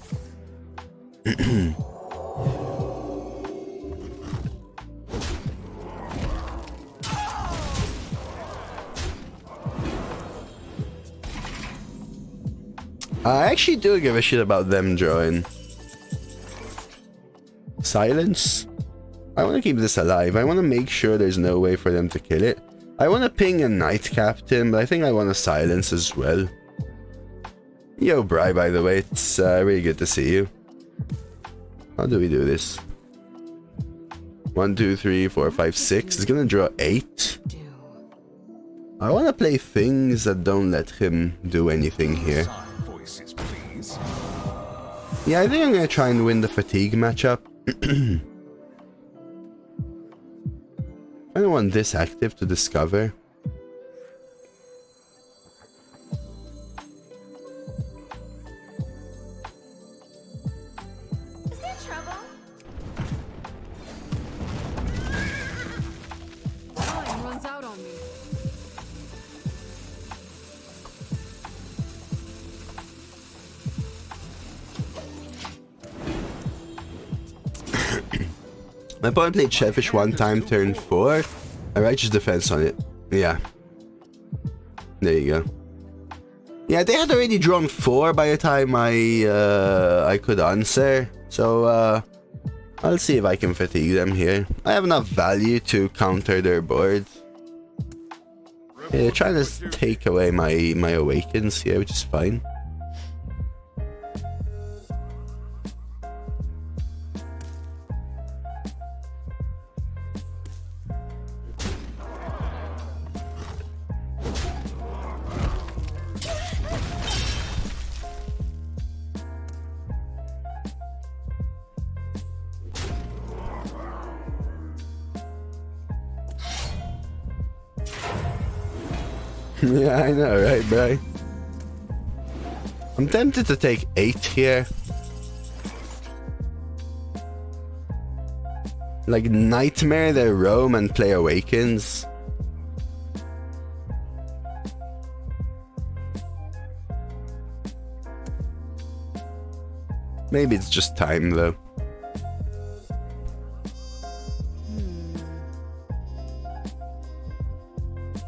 I actually do give a shit about them drawing. Silence? I want to keep this alive. I want to make sure there's no way for them to kill it. I want to ping a Knight Captain, but I think I want to silence as well. Yo, Bri, by the way, it's really good to see you. How do we do this? 1, 2, 3, 4, 5, 6. It's gonna draw 8. I want to play things that don't let him do anything here. Voices, please. Yeah, I think I'm gonna try and win the fatigue matchup. I don't want this active to discover. Is there trouble? Time runs out on me. My opponent played Shellfish one time, turn 4. A Righteous Defense on it. Yeah. There you go. Yeah, they had already drawn 4 by the time I could answer. So, I'll see if I can fatigue them here. I have enough value to counter their board. Yeah, they're trying to take away my Awakens here, which is fine. Yeah, I know, right, bro? I'm tempted to take 8 here. Like, Nightmare their roam and play Awakens. Maybe it's just time, though.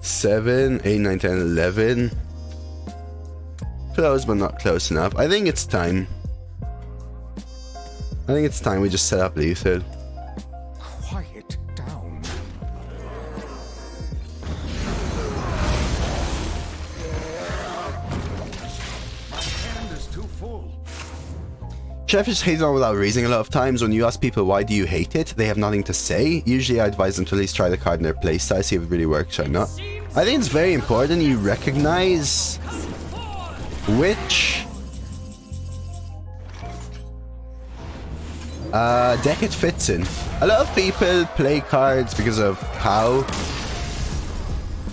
7, 8, 9, 10, 11. Close, but not close enough. I think it's time. I think it's time we just set up lethal. Quiet down. My hand is too full. Shellfish hates on without reasoning a lot of times. When you ask people why do you hate it, they have nothing to say. Usually I advise them to at least try the card in their playstyle, see if it really works or not. I think it's very important you recognize which Deck it fits in. A lot of people play cards because of how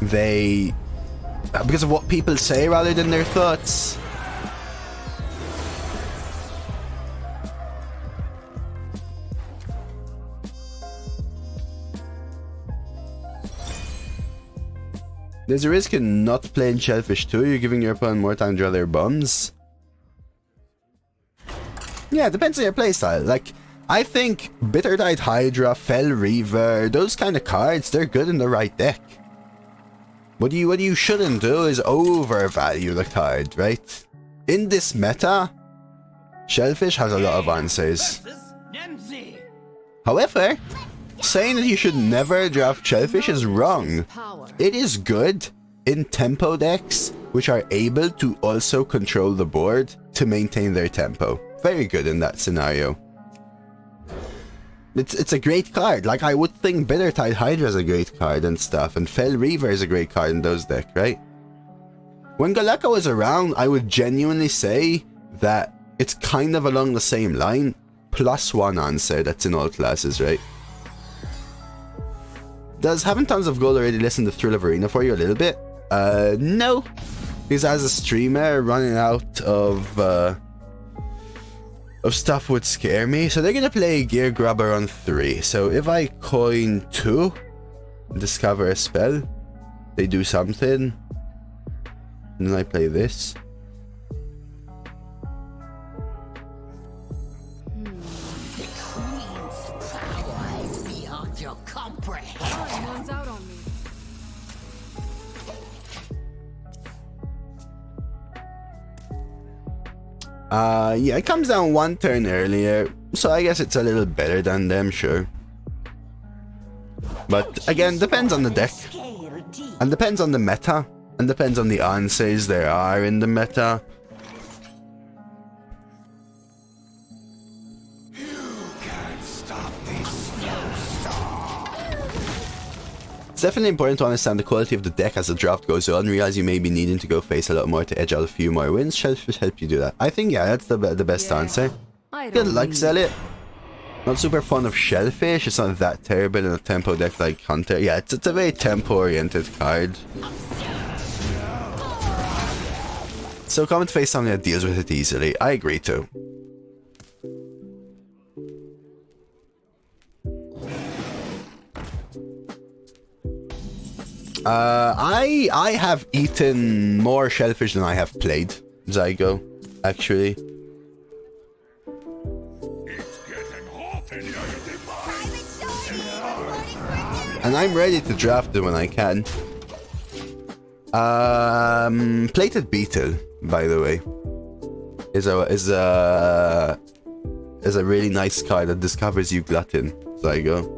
they... because of what people say rather than their thoughts. There's a risk in not playing Shellfish too. You're giving your opponent more time to draw their bombs. Yeah, it depends on your playstyle. Like, I think Bittertide Hydra, Fell Reaver, those kind of cards, they're good in the right deck. What you shouldn't do is overvalue the card, right? In this meta, Shellfish has a lot of answers. However, saying that you should never draft Shellfish is wrong. It is good in tempo decks, which are able to also control the board to maintain their tempo. Very good in that scenario. It's a great card. Like, I would think Bittertide Hydra is a great card and stuff, and Fell Reaver is a great card in those decks, right? When Galaka was around, I would genuinely say that it's kind of along the same line, plus one answer that's in all classes, right? Does having tons of gold already lessen the thrill of Arena for you a little bit? No. Because as a streamer, running out of stuff would scare me. So they're gonna play Gear Grabber on 3. So if I coin 2, discover a spell, they do something, and then I play this. Yeah, it comes down one turn earlier, so I guess it's a little better than them, sure. But again, depends on the deck, and depends on the meta, and depends on the answers there are in the meta. It's definitely important to understand the quality of the deck as the draft goes on. Realize you may be needing to go face a lot more to edge out a few more wins. Shellfish help you do that. I think, yeah, that's the best answer. Good luck, sell it. Not super fond of Shellfish. It's not that terrible in a tempo deck like Hunter. Yeah, it's a very tempo-oriented card. So common to face something that deals with it easily. I agree too. I have eaten more Shellfish than I have played Zygo, actually. And I'm ready to draft it when I can. Plated Beetle, by the way, is a really nice card that discovers you Glutton, Zygo.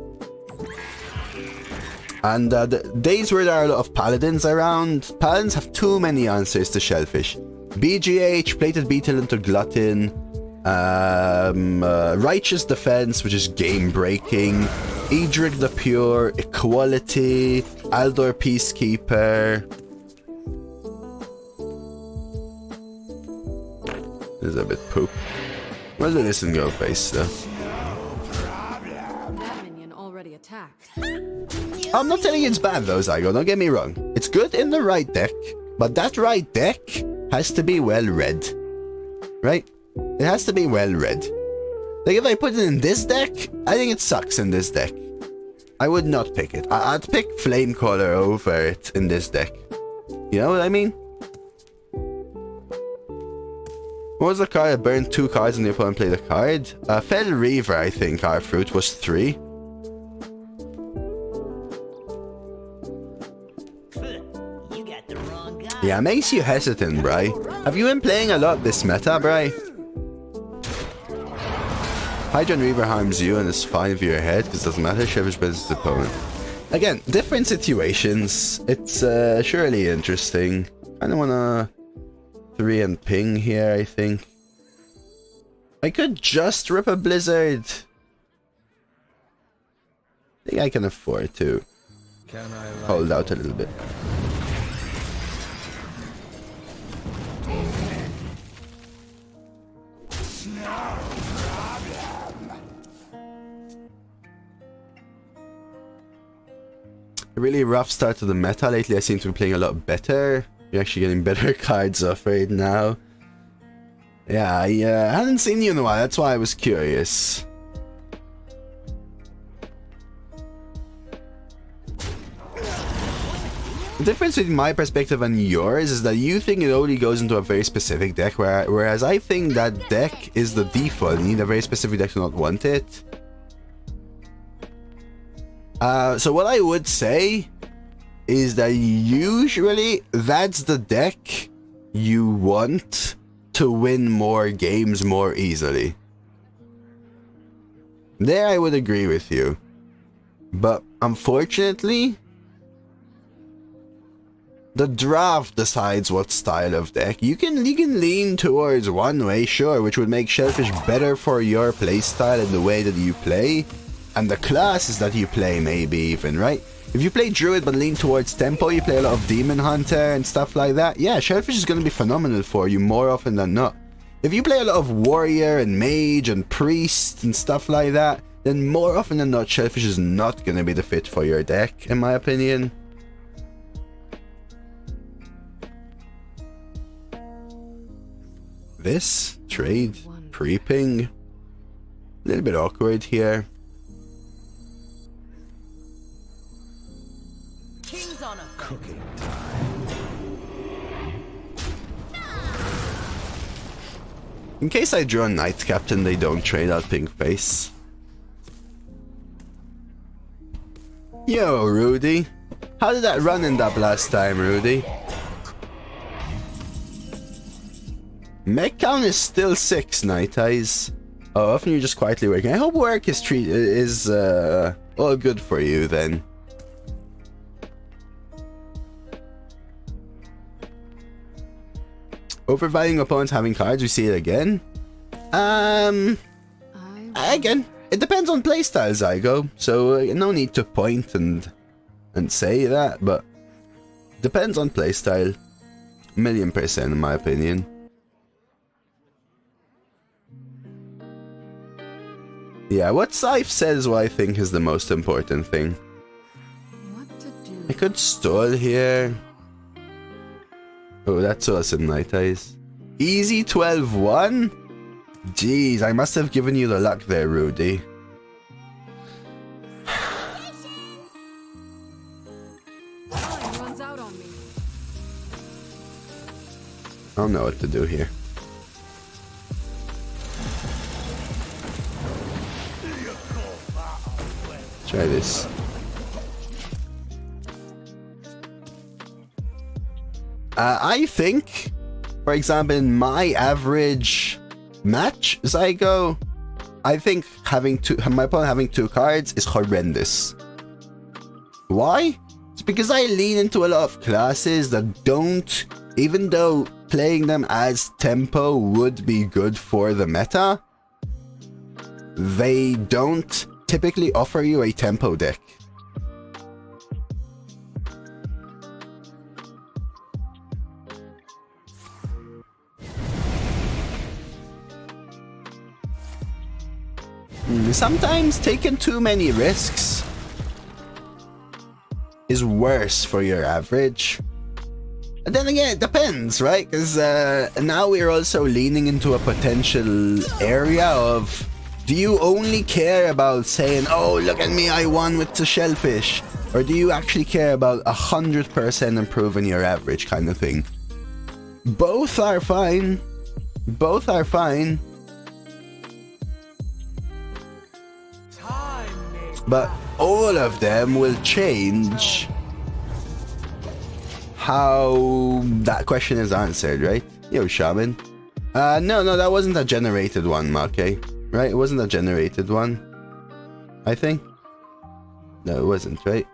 And the days where there are a lot of Paladins around, Paladins have too many answers to Shellfish. BGH, Plated Beetle into Glutton, Righteous Defense, which is game breaking, Edric the Pure, Equality, Aldor Peacekeeper. This is a bit poop. Well, do this and go face though. That minion already attacked. I'm not telling you it's bad though, Zygo, don't get me wrong. It's good in the right deck, but that right deck has to be well read. Right? It has to be well read. Like, if I put it in this deck, I think it sucks in this deck. I would not pick it. I'd pick Flamecaller over it in this deck. You know what I mean? What was the card that burned 2 cards and the opponent played a card? Fell Reaver, I think, our fruit was 3. Yeah, it makes you hesitant, Bri. Have you been playing a lot this meta, Bri? Hydra and Reaver harms you and is fine if you're ahead, because it doesn't matter, Shellfish beats the opponent. Again, different situations. It's surely interesting. Kinda wanna 3 and ping here, I think. I could just rip a Blizzard. I think I can afford to hold out a little bit. A really rough start to the meta. Lately I seem to be playing a lot better. You're actually getting better cards off right now. Yeah, I hadn't seen you in a while, that's why I was curious. The difference between my perspective and yours is that you think it only goes into a very specific deck, whereas I think that deck is the default. You need a very specific deck to not want it. So what I would say is that usually that's the deck you want to win more games more easily. There I would agree with you. But unfortunately, the draft decides what style of deck. You can lean towards one way, sure, which would make Shellfish better for your playstyle and the way that you play. And the classes that you play, maybe even, right? If you play Druid but lean towards Tempo, you play a lot of Demon Hunter and stuff like that, yeah, Shellfish is going to be phenomenal for you more often than not. If you play a lot of Warrior and Mage and Priest and stuff like that, then more often than not, Shellfish is not going to be the fit for your deck, in my opinion. This trade creeping, a little bit awkward here. King's on a Cooking. In case I draw Knight Captain, they don't trade out Pink Face. Yo, Rudy. How did that run end up last time, Rudy? Mech count is still 6, Night Eyes. Oh, often you're just quietly working. I hope work is all good for you then. Overvaluing opponents having cards, we see it again. Again, it depends on playstyle, Zygo. So no need to point and say that, but depends on playstyle. 1,000,000% in my opinion. Yeah, what Scythe says what I think is the most important thing. What to do? I could stall here. Oh, that's awesome, Night Eyes. Easy 12-1? Jeez, I must have given you the luck there, Rudy. Time runs out on me. I don't know what to do here. Try this. I think, for example, in my average match, Zygo, I think my opponent having 2 cards is horrendous. Why? It's because I lean into a lot of classes that don't, even though playing them as tempo would be good for the meta, they don't typically offer you a tempo deck. Sometimes taking too many risks is worse for your average. And then again, it depends, right? Because now we're also leaning into a potential area of, do you only care about saying, oh, look at me, I won with the Shellfish? Or do you actually care about 100% improving your average kind of thing? Both are fine. Both are fine. But all of them will change how that question is answered, right? Yo, Shaman. No, that wasn't a generated one, okay? Right? It wasn't a generated one, I think. No, it wasn't, right?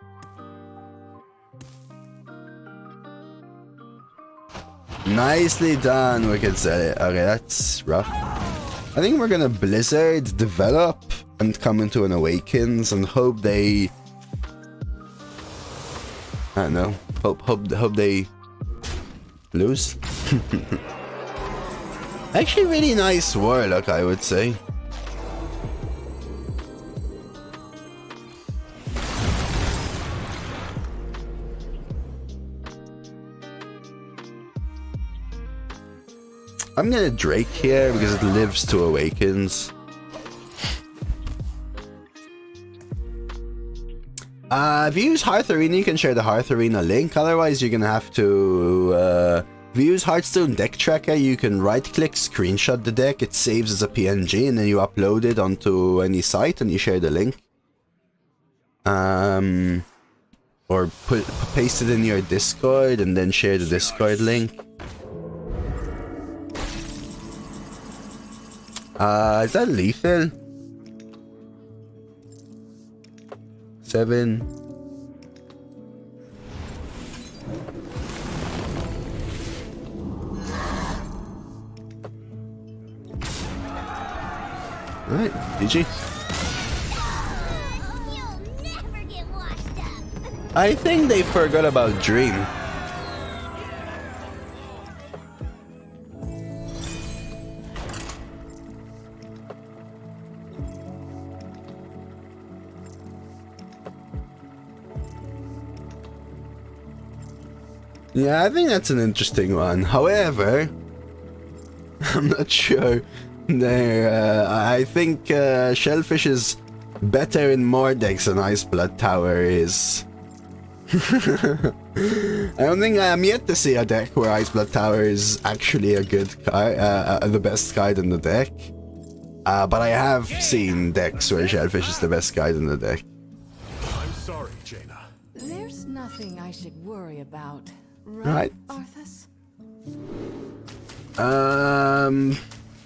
Nicely done, Wicked Zealot. Okay, that's rough. I think we're gonna Blizzard, develop, and come into an Awakens and hope they... I don't know. Hope they lose. Actually, really nice Warlock, I would say. I'm gonna Drake here because it lives to Awakens. If you use Hearth Arena, you can share the Hearth Arena link. Otherwise, you're gonna have to... if you use Hearthstone Deck Tracker, you can right-click, screenshot the deck, it saves as a PNG, and then you upload it onto any site and you share the link. Or paste it in your Discord and then share the Discord link. Is that lethal? 7. Alright, GG. You'll never get washed up. I think they forgot about Dream. Yeah, I think that's an interesting one. However, I'm not sure. I think Shellfish is better in more decks than Iceblood Tower is. I don't think I am yet to see a deck where Iceblood Tower is actually a good card, the best card in the deck. But I have seen decks where Shellfish is the best card in the deck. I'm sorry, Jaina. There's nothing I should worry about. Right. Arthas?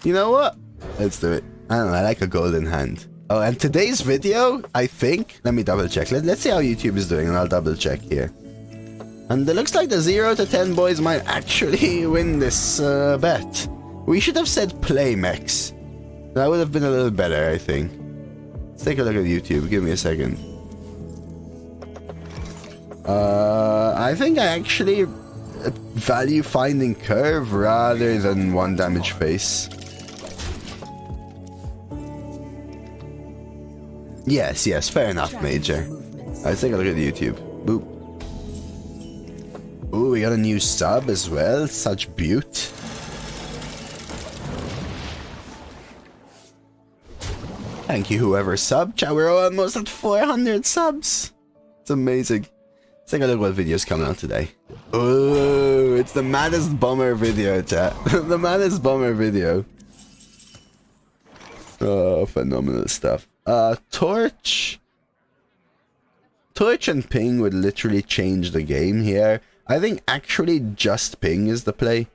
You know what? Let's do it. I don't know, I like a golden hand. Oh, and today's video, I think, let me double check. Let's see how YouTube is doing and I'll double check here. And it looks like the 0 to 10 boys might actually win this bet. We should have said play mechs. That would have been a little better, I think. Let's take a look at YouTube. Give me a second. I think I actually value finding curve rather than 1 damage face. Yes, fair enough, Major. Let's take a look at YouTube. Boop. Ooh, we got a new sub as well. Such beaut. Thank you, whoever subbed. Chat, we're almost at 400 subs. It's amazing. Let's take a look what video's coming out today. Oh, it's the maddest bomber video, chat. The maddest bomber video. Oh, phenomenal stuff. Torch and ping would literally change the game here. I think actually just ping is the play.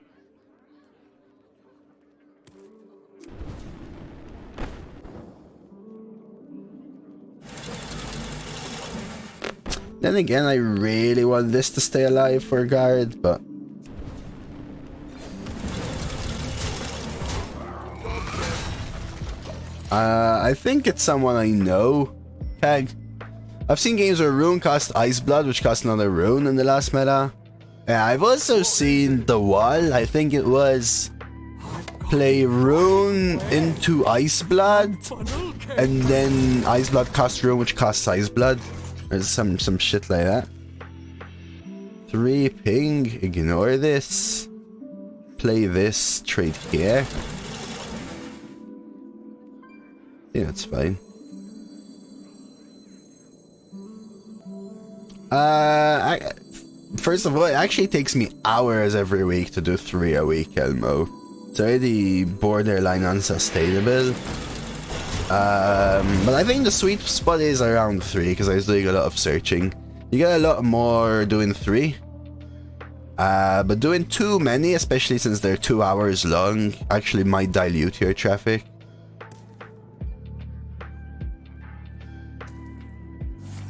Then again, I really want this to stay alive for guard, but... I think it's someone I know. Tag. I've seen games where Rune cost Iceblood, which cost another Rune in the last meta. Yeah, I've also seen the wall. I think it was play Rune into Iceblood, and then Iceblood cost Rune, which costs Iceblood. There's some shit like that. 3 ping. Ignore this. Play this. Trade here. Yeah, it's fine. First of all, it actually takes me hours every week to do 3 a week, Elmo. It's already borderline unsustainable. But I think the sweet spot is around 3 because I was doing a lot of searching. You get a lot more doing 3. But doing too many, especially since they're 2 hours long, actually might dilute your traffic.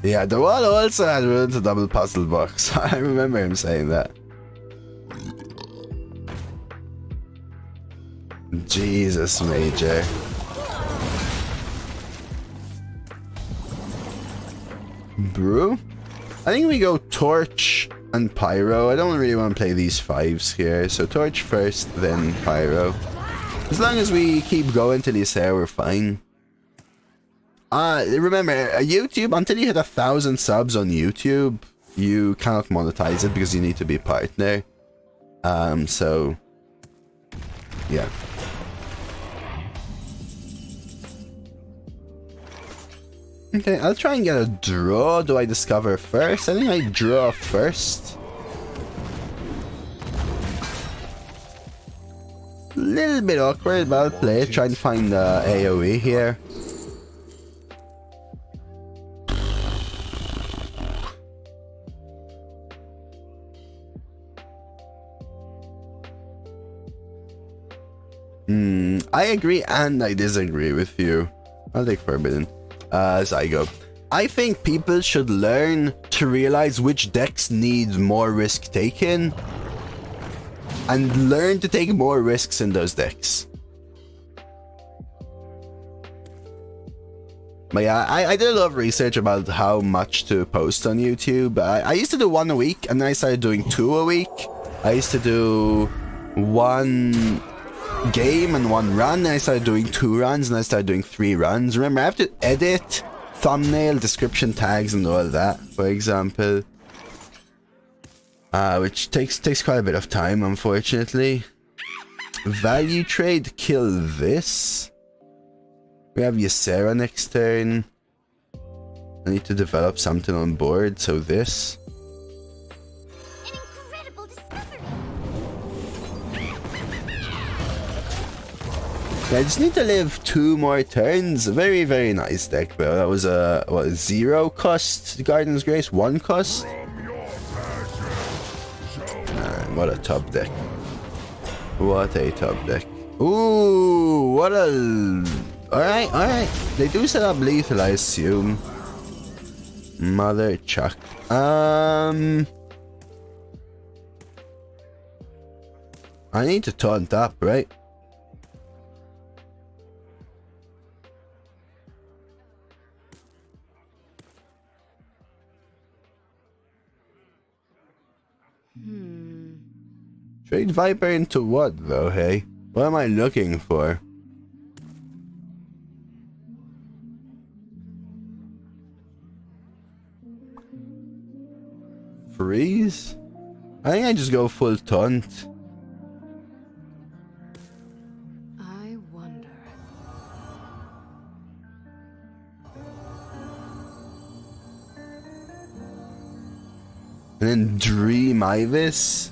Yeah, the wall also had Rune to double puzzle box. I remember him saying that. Jesus, Major. Brew? I think we go Torch and Pyro. I don't really want to play these 5s here. So Torch first, then Pyro. As long as we keep going till Ysera, we're fine. Remember, YouTube, until you hit 1,000 subs on YouTube, you cannot monetize it because you need to be a partner. So, yeah. Okay, I'll try and get a draw. Do I discover first? I think I draw first. Little bit awkward, but I'll play it. Try and find the AoE here. I agree and I disagree with you. I'll take Forbidden. Zygo. I think people should learn to realize which decks need more risk taken and learn to take more risks in those decks. But yeah, I did a lot of research about how much to post on YouTube. I used to do 1 a week and then I started doing 2 a week. I used to do 1 game and 1 run, and I started doing 2 runs, and I started doing 3 runs. Remember, I have to edit thumbnail, description tags, and all that, for example. Which takes quite a bit of time, unfortunately. Value trade, kill this. We have Ysera next turn. I need to develop something on board, so this. I just need to live 2 more turns. Very, very nice deck, bro. That was a, what, 0 cost Garden's Grace, 1 cost? Man, what a top deck. What a top deck. Ooh, what a... Alright, alright. They do set up lethal, I assume. Mother chuck. I need to taunt up, right? Trade Viper into what, though, hey? What am I looking for? Freeze? I think I just go full taunt. I wonder. And then Dream Ibis?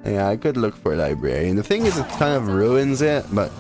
Yeah, I could look for a librarian. The thing is, it kind of ruins it, but...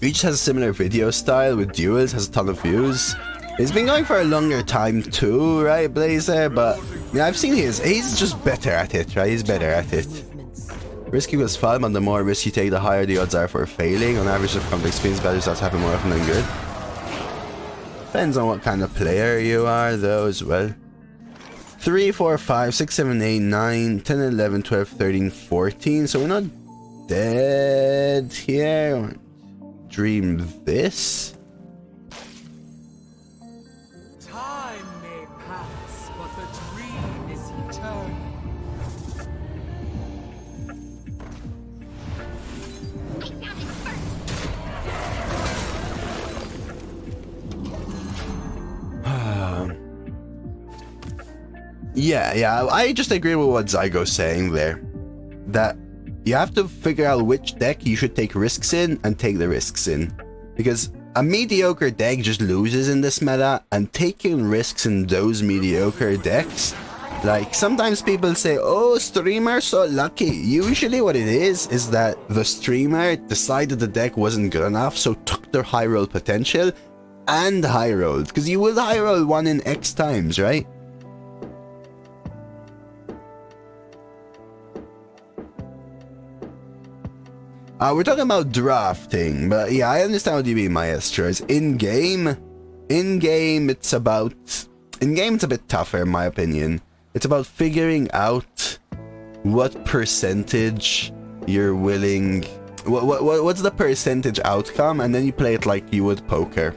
Each has a similar video style with duels, has a ton of views. It's been going for a longer time too, right, Blazer? But yeah, I've seen he's just better at it, right? He's better at it. Risk equals fun, but the more risk you take, the higher the odds are for failing. On average, of complex spins, better starts happen more often than good. Depends on what kind of player you are, though, as well. 3, 4, 5, 6, 7, 8, 9, 10, 11, 12, 13, 14. So we're not dead here. Dream this. Time may pass, but the dream is eternal. Yeah, I just agree with what Zygo's saying there. That you have to figure out which deck you should take risks in and take the risks in. Because a mediocre deck just loses in this meta, and taking risks in those mediocre decks, like sometimes people say, oh, streamer's so lucky. Usually what it is that the streamer decided the deck wasn't good enough, so took their high roll potential and high rolled. Because you will high roll 1 in X times, right? We're talking about drafting, but yeah, I understand what you mean, Maestro. In game, it's about In game, it's a bit tougher, in my opinion. It's about figuring out what percentage you're willing... What's the percentage outcome, and then you play it like you would poker.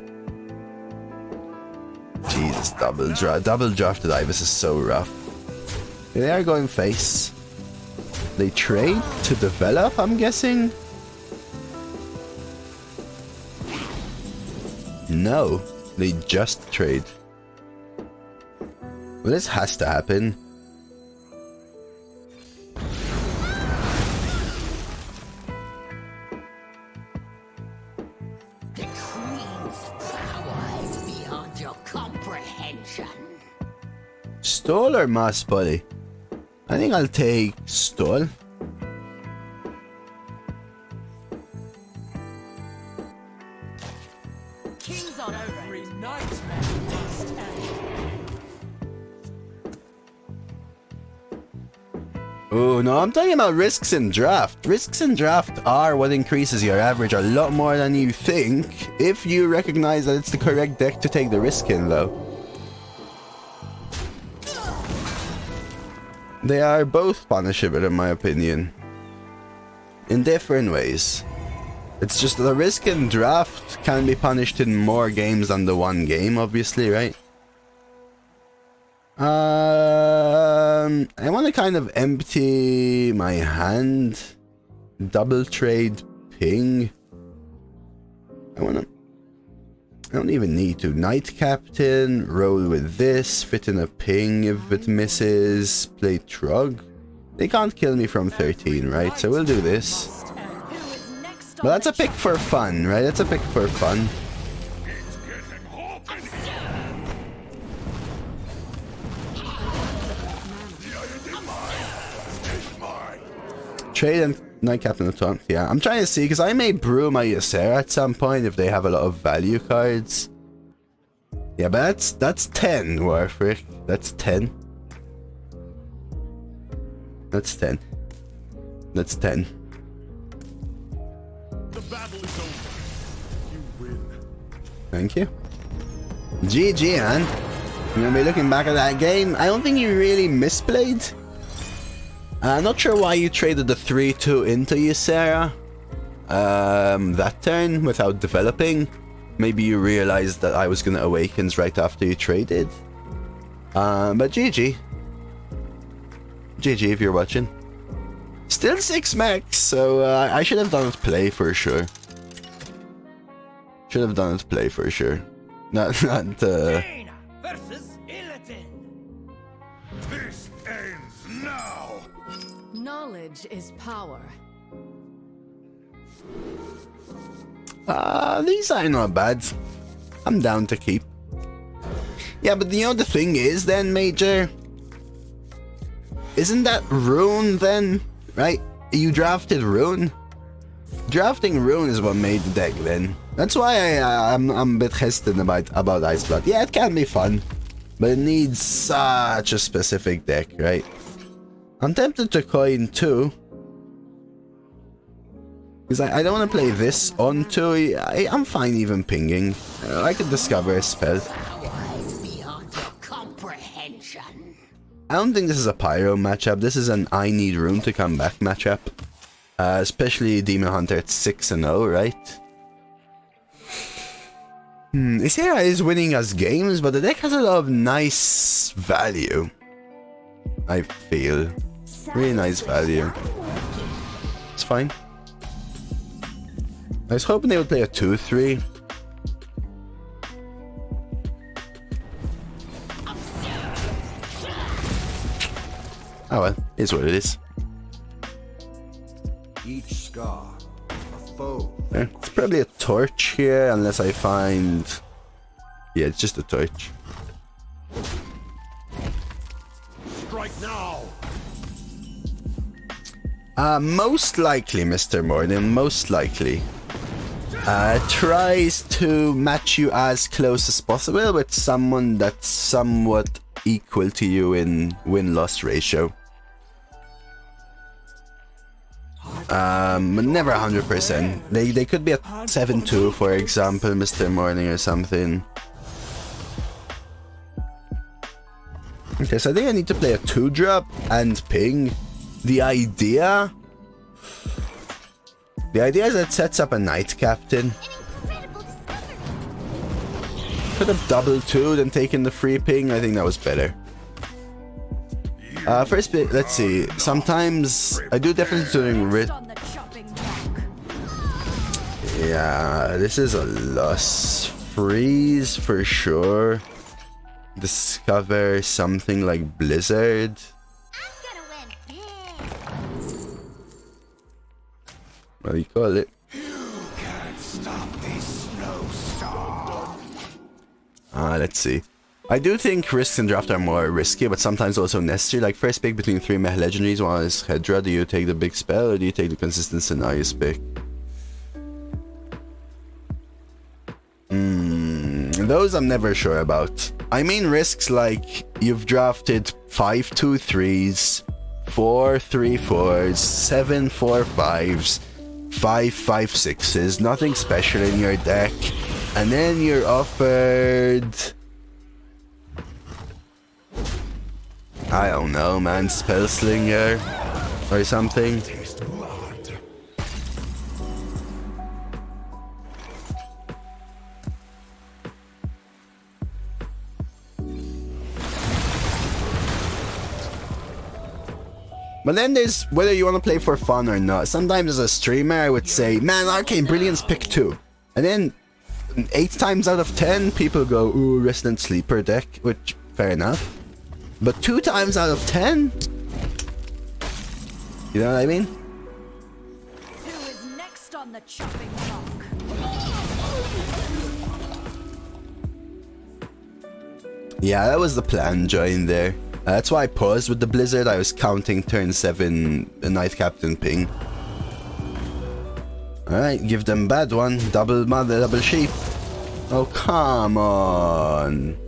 Jesus, double drafted Ibis is so rough. They are going face. They trade to develop, I'm guessing? No, they just trade. Well, this has to happen. The Queen's power is beyond your comprehension. Stall or Mass Bully? I think I'll take Stall. Kings on every nightmare must end. Oh no, I'm talking about risks in draft. Risks in draft are what increases your average a lot more than you think if you recognize that it's the correct deck to take the risk in, though. They are both punishable, in my opinion, in different ways. It's just the risk in draft can be punished in more games than the one game, obviously, right? I want to kind of empty my hand. Double trade ping. I don't even need to. Knight Captain, roll with this, fit in a ping if it misses, play Trug. They can't kill me from 13, right? So we'll do this. But that's a pick for fun, right? That's a pick for fun. Trade and Knight Captain of Tongue. Yeah, I'm trying to see, because I may brew my Ysera at some point if they have a lot of value cards. Yeah, but that's 10, Warfric. That's 10. That's 10. That's 10. The battle is over. You win. Thank you. GG, man. I'm gonna be looking back at that game. I don't think you really misplayed. I'm not sure why you traded the 3-2 into Ysera that turn without developing. Maybe you realized that I was gonna Awakens right after you traded. But GG. GG if you're watching. Still 6 mechs, so I should have done it play for sure. Should have done it play for sure. Not Jaina versus Illidan. This ends now. Knowledge is power. These are not bad. I'm down to keep. Yeah, but you know the thing is then, Major? Isn't that Rune then? Right? You drafted Rune? Drafting Rune is what made the deck then. That's why I'm a bit hesitant about Ice Blood. Yeah, it can be fun, but it needs such a specific deck, right? I'm tempted to coin 2. Because I don't want to play this on 2. I'm fine even pinging. I could discover a spell. I don't think this is a Pyro matchup. This is an I need Rune to come back matchup. Especially Demon Hunter at 6-0, right? Ysera is winning us games, but the deck has a lot of nice value. I feel. Really nice value. It's fine. I was hoping they would play a 2-3. Oh well, it's what it is. Each scar, a foe. Yeah, it's probably a torch here, unless I find... Yeah, it's just a torch. Strike now. Most likely, Mr. Morden, most likely. Tries to match you as close as possible with someone that's somewhat equal to you in win-loss ratio. But never 100%. They could be at 7-2, for example, Mr. Morning or something. Okay, so I think I need to play a 2-drop and ping. The idea is it sets up a Knight Captain. Could have double 2'd and taken the free ping. I think that was better. First bit, let's see. Sometimes I do definitely doing On the chopping block. yeah, this is a loss. Freeze for sure. Discover something like Blizzard. What do you call it? Let's see. I do think risks in draft are more risky, but sometimes also necessary. Like first pick between 3 mech legendaries, one is Hedra. Do you take the big spell or do you take the consistent scenarios pick? Those I'm never sure about. I mean risks like you've drafted 5 2/3s, 4 3/4s, 7 4/5s, 5 5/6s, nothing special in your deck, and then you're offered, I don't know, man, Spellslinger or something. But then there's whether you want to play for fun or not. Sometimes as a streamer I would say, man, Arcane Brilliance pick 2. And then 8 times out of 10 people go, ooh, Resident Sleeper deck, which, fair enough. But 2 times out of 10? You know what I mean? Who is next on the chopping block? Yeah, that was the plan, join there. That's why I paused with the Blizzard. I was counting turn 7, the Knight Captain ping. Alright, give them bad one. Double mother, double sheep. Oh, come on.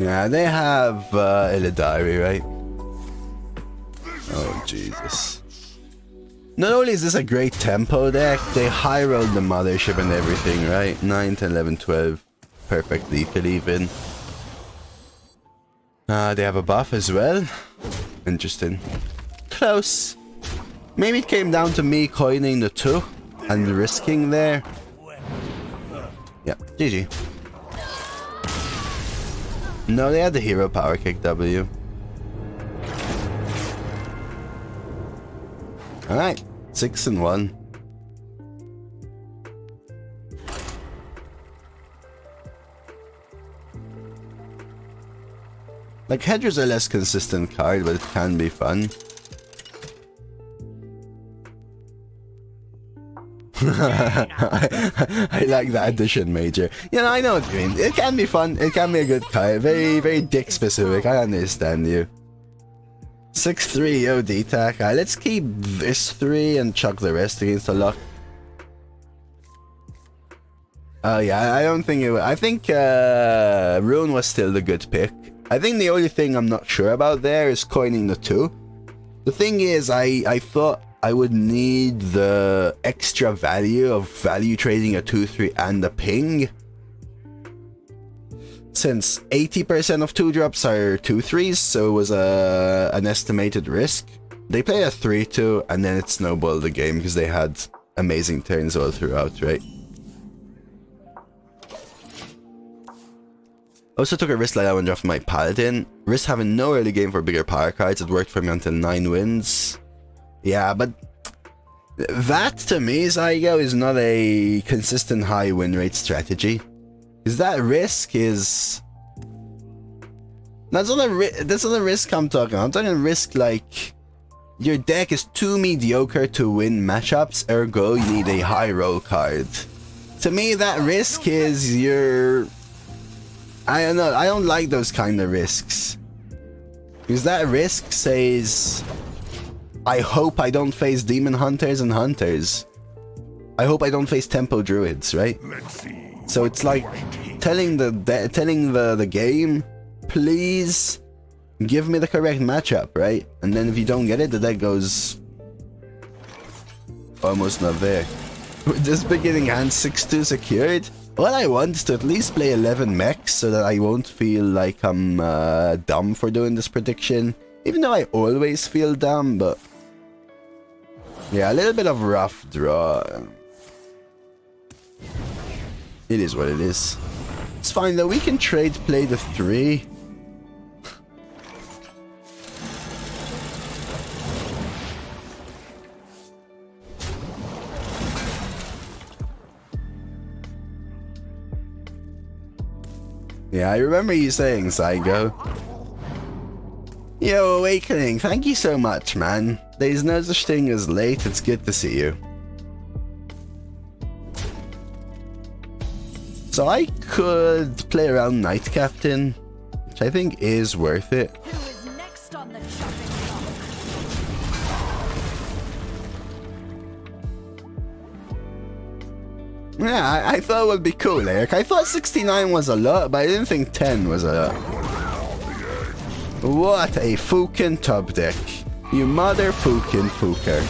Yeah, they have Illidari, right? Oh, Jesus. Not only is this a great tempo deck, they high rolled the Mothership and everything, right? 9, 10, 11, 12. Perfect lethal even. They have a buff as well. Interesting. Close. Maybe it came down to me coining the 2 and risking there. Yeah, GG. No, they had the hero power kick W. Alright, 6-1. Like, Hedra's a less consistent card, but it can be fun. I like that addition, Major. You know, I know what you mean. It can be fun. It can be a good card. Very, very dick specific. I understand you. 6-3 OD tack. Let's keep this 3 and chuck the rest against the luck. Oh yeah, I don't think it was. I think Rune was still the good pick. I think the only thing I'm not sure about there is coining the 2. The thing is, I thought I would need the extra value of value trading a 2-3 and a ping. Since 80% of 2-drops are 2-3s, so it was an estimated risk. They played a 3-2 and then it snowballed the game because they had amazing turns all throughout, right? Also took a risk like that when drafting my Paladin. Risk having no early game for bigger power cards. It worked for me until 9 wins. Yeah, but that to me, Zygo, is not a consistent high win rate strategy. Because that risk is... That's not a risk I'm talking about. I'm talking risk like... Your deck is too mediocre to win matchups, ergo you need a high roll card. To me, that risk is your... I don't know, I don't like those kind of risks. Because that risk says... I hope I don't face Demon Hunters and Hunters. I hope I don't face tempo druids, right? Let's see. So it's like telling the game, please give me the correct matchup, right? And then if you don't get it, the deck goes almost not there. With this beginning hand 6-2 secured, what I want is to at least play 11 mechs so that I won't feel like I'm dumb for doing this prediction. Even though I always feel dumb, but yeah, a little bit of rough draw. It is what it is. It's fine though, we can trade play the 3. Yeah, I remember you saying, Saigo. Yo, Awakening, thank you so much, man. There's no such thing as late, it's good to see you. So I could play around Knight Captain, which I think is worth it. Who is next on the chopping block? Yeah, I thought it would be cool, Eric. I thought 69 was a lot, but I didn't think 10 was a lot. What a fucking top deck. You mother fucking fucker.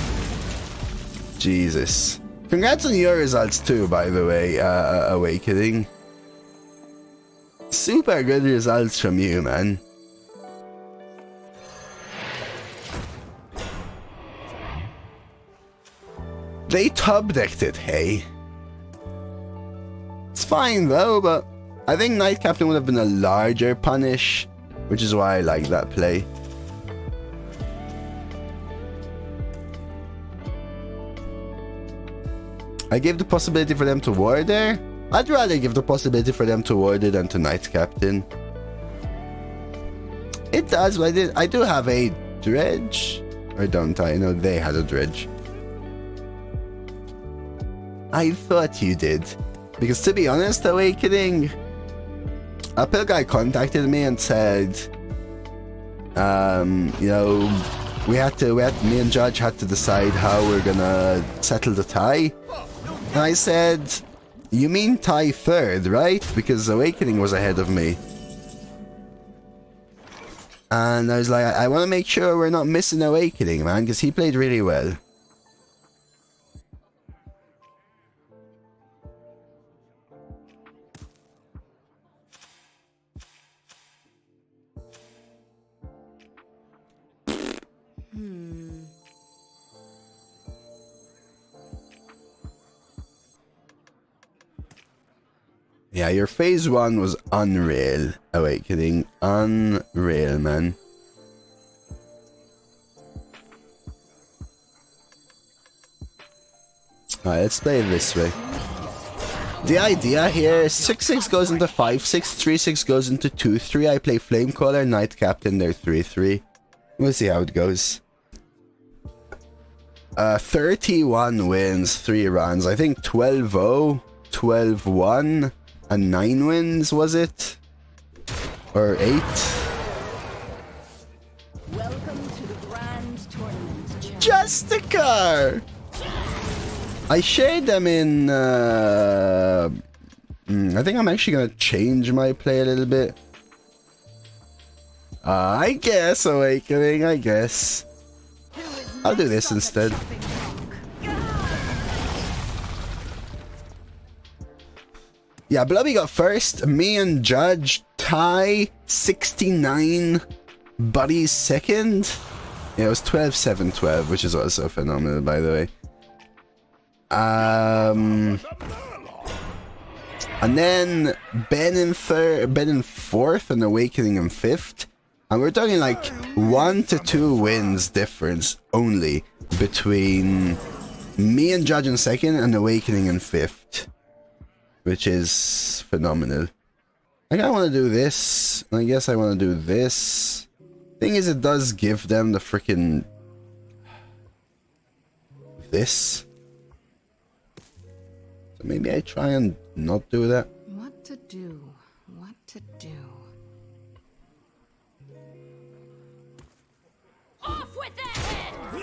Jesus. Congrats on your results too, by the way, Awakening. Super good results from you, man. They top decked it, hey? It's fine though, but I think Knight Captain would have been a larger punish, which is why I like that play. I gave the possibility for them to ward there. I'd rather give the possibility for them to ward it than to Knight Captain. It does, but I do have a Dredge. Or don't I? No, they had a Dredge. I thought you did. Because to be honest, Awakening, a pill guy contacted me and said, you know, me and Judge had to decide how we're gonna settle the tie. And I said, you mean tie third, right? Because Awakening was ahead of me. And I was like, I want to make sure we're not missing Awakening, man, because he played really well. Yeah, your phase 1 was unreal, Awakening. Unreal, man. Alright, let's play it this way. The idea here is 6-6 goes into 5-6, 3-6 goes into 2-3. I play Flamecaller, Knight Captain, they're 3-3. We'll see how it goes. 31 wins, 3 runs. I think 12-0, 12-1. And 9 wins, was it? Or 8? Welcome to the grand tournament. Justicar! I shared them in... I think I'm actually gonna change my play a little bit. I guess, Awakening, I guess. I'll do this instead. Yeah, Blubby got first. Me and Judge tie 69. Buddy's second. Yeah, it was 12-7-12, which is also phenomenal, by the way. And then Ben in fourth and Awakening in fifth. And we're talking like 1 to 2 wins difference only between me and Judge in second and Awakening in fifth. Which is phenomenal. I kinda wanna do this. I guess I wanna do this. Thing is, it does give them the freaking this. So maybe I try and not do that. What to do? What to do? Off with their heads!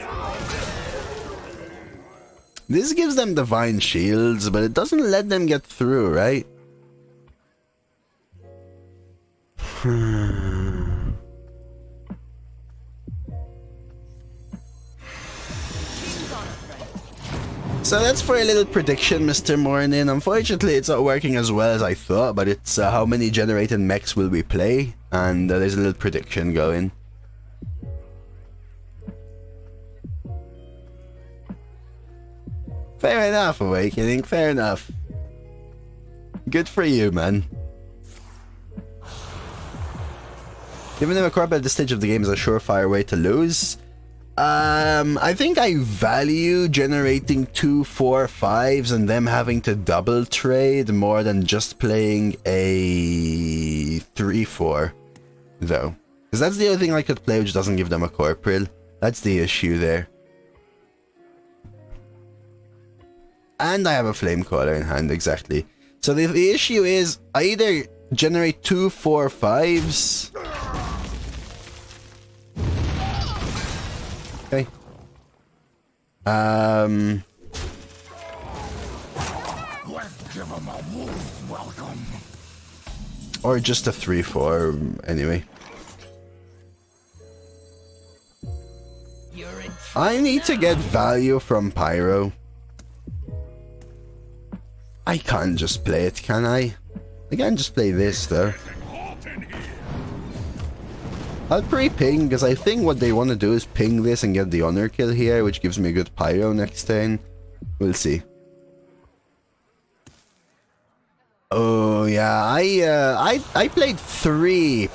This gives them divine shields, but it doesn't let them get through, right? So that's for a little prediction, Mr. Morning. Unfortunately, it's not working as well as I thought, but it's how many generated mechs will we play? And there's a little prediction going. Fair enough, Awakening, fair enough. Good for you, man. Giving them a corp at this stage of the game is a surefire way to lose. I think I value generating 2 4 5s and them having to double trade more than just playing a 3-4, though. Because that's the other thing I could play which doesn't give them a corporeal. That's the issue there. And I have a Flamecaller in hand, exactly. So the issue is, I either generate 2 4 5s... Okay. Or just a 3-4, anyway. I need to get value from Pyro. I can't just play it, can I? I can't just play this, though. I'll pre-ping, because I think what they want to do is ping this and get the honor kill here, which gives me a good Pyro next turn. We'll see. Oh yeah, I played 3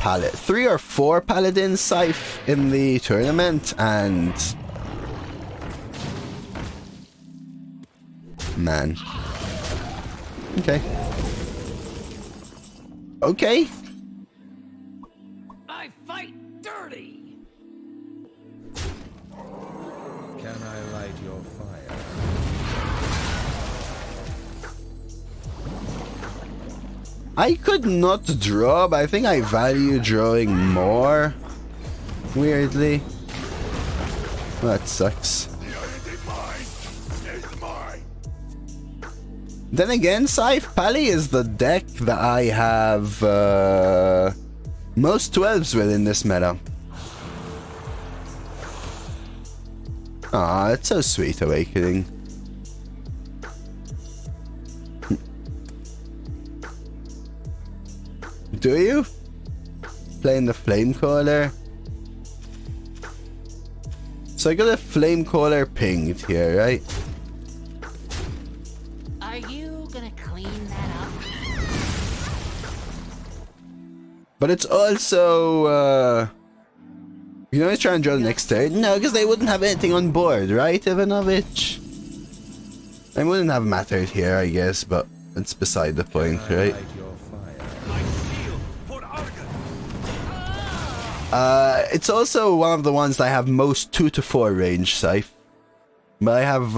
or 4 Paladin Scythe in the tournament, and... Man. Okay. Okay. I fight dirty. Can I light your fire? I could not draw, but I think I value drawing more. Weirdly. Well, that sucks. Then again, Scythe Pally is the deck that I have most 12s with in this meta. Aw, it's so sweet, Awakening. Do you? Playing the Flamecaller? So I got a Flamecaller pinged here, right? Are you gonna clean that up? But it's also, you know, he's trying to draw the next turn. No, because they wouldn't have anything on board, right, Ivanovich? It wouldn't have mattered here, I guess, but it's beside the point, right? It's also one of the ones that I have most 2 to 4 range, Scythe. But I have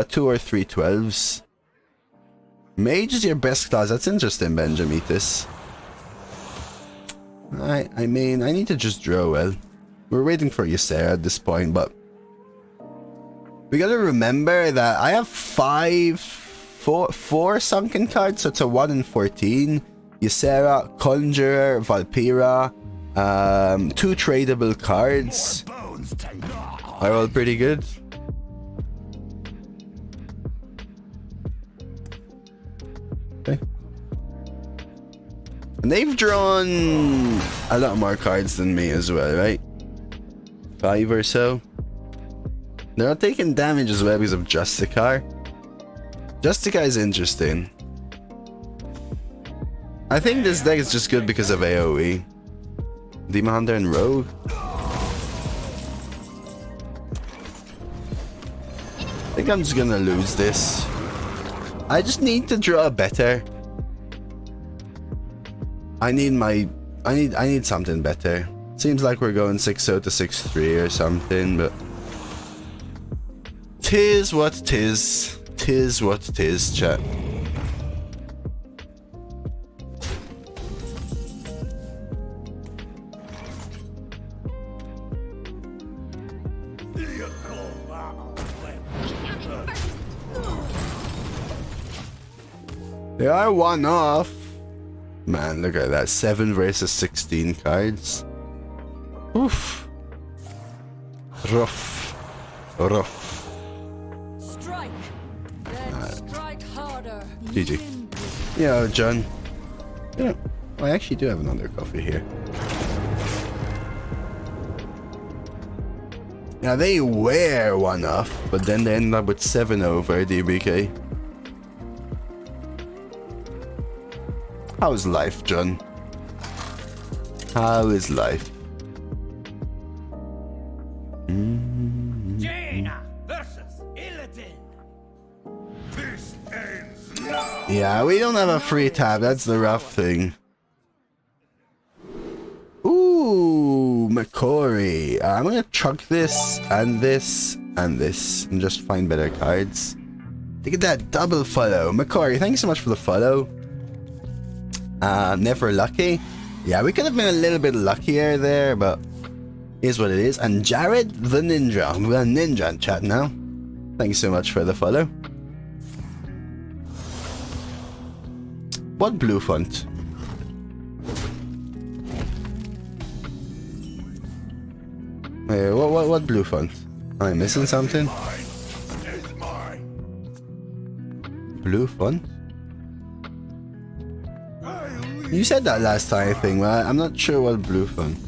2 or 3 12s. Mage is your best class. That's interesting, Benjamitis. I mean, I need to just draw well. We're waiting for Ysera at this point, but we gotta remember that I have 4 sunken cards, so it's a 1 in 14. Ysera, Conjurer, Vulpera, 2 tradable cards are all pretty good. Okay. And they've drawn a lot more cards than me as well, right? 5 or so. They're not taking damage as well because of Justicar. Justicar is interesting. I think this deck is just good because of AoE. Demon Hunter and Rogue. I think I'm just gonna lose this. I just need to draw better. I need something better. Seems like we're going 6-0 to 6-3 or something, but tis what tis. Tis what tis, chat. They are one off. Man, look at that. 7 versus 16 cards. Oof. Rough. Rough. Strike. Then strike harder. GG. Yeah, John. Yeah, I actually do have another coffee here. Now they were one off, but then they ended up with 7 over DBK. How's life, John? How is life? Jaina versus Illidan. This ends now. Yeah, we don't have a free tab. That's the rough thing. Ooh, McCory. I'm gonna chuck this and this and this and just find better cards. Look at that double follow. McCory, thank you so much for the follow. Never lucky. Yeah, we could have been a little bit luckier there, but here's what it is. And Jared the Ninja. We're a ninja in chat now. Thank you so much for the follow. What blue font? Wait, what blue font? Am I missing something? It's mine. Blue font? You said that last time, I think, but I'm not sure what blue font.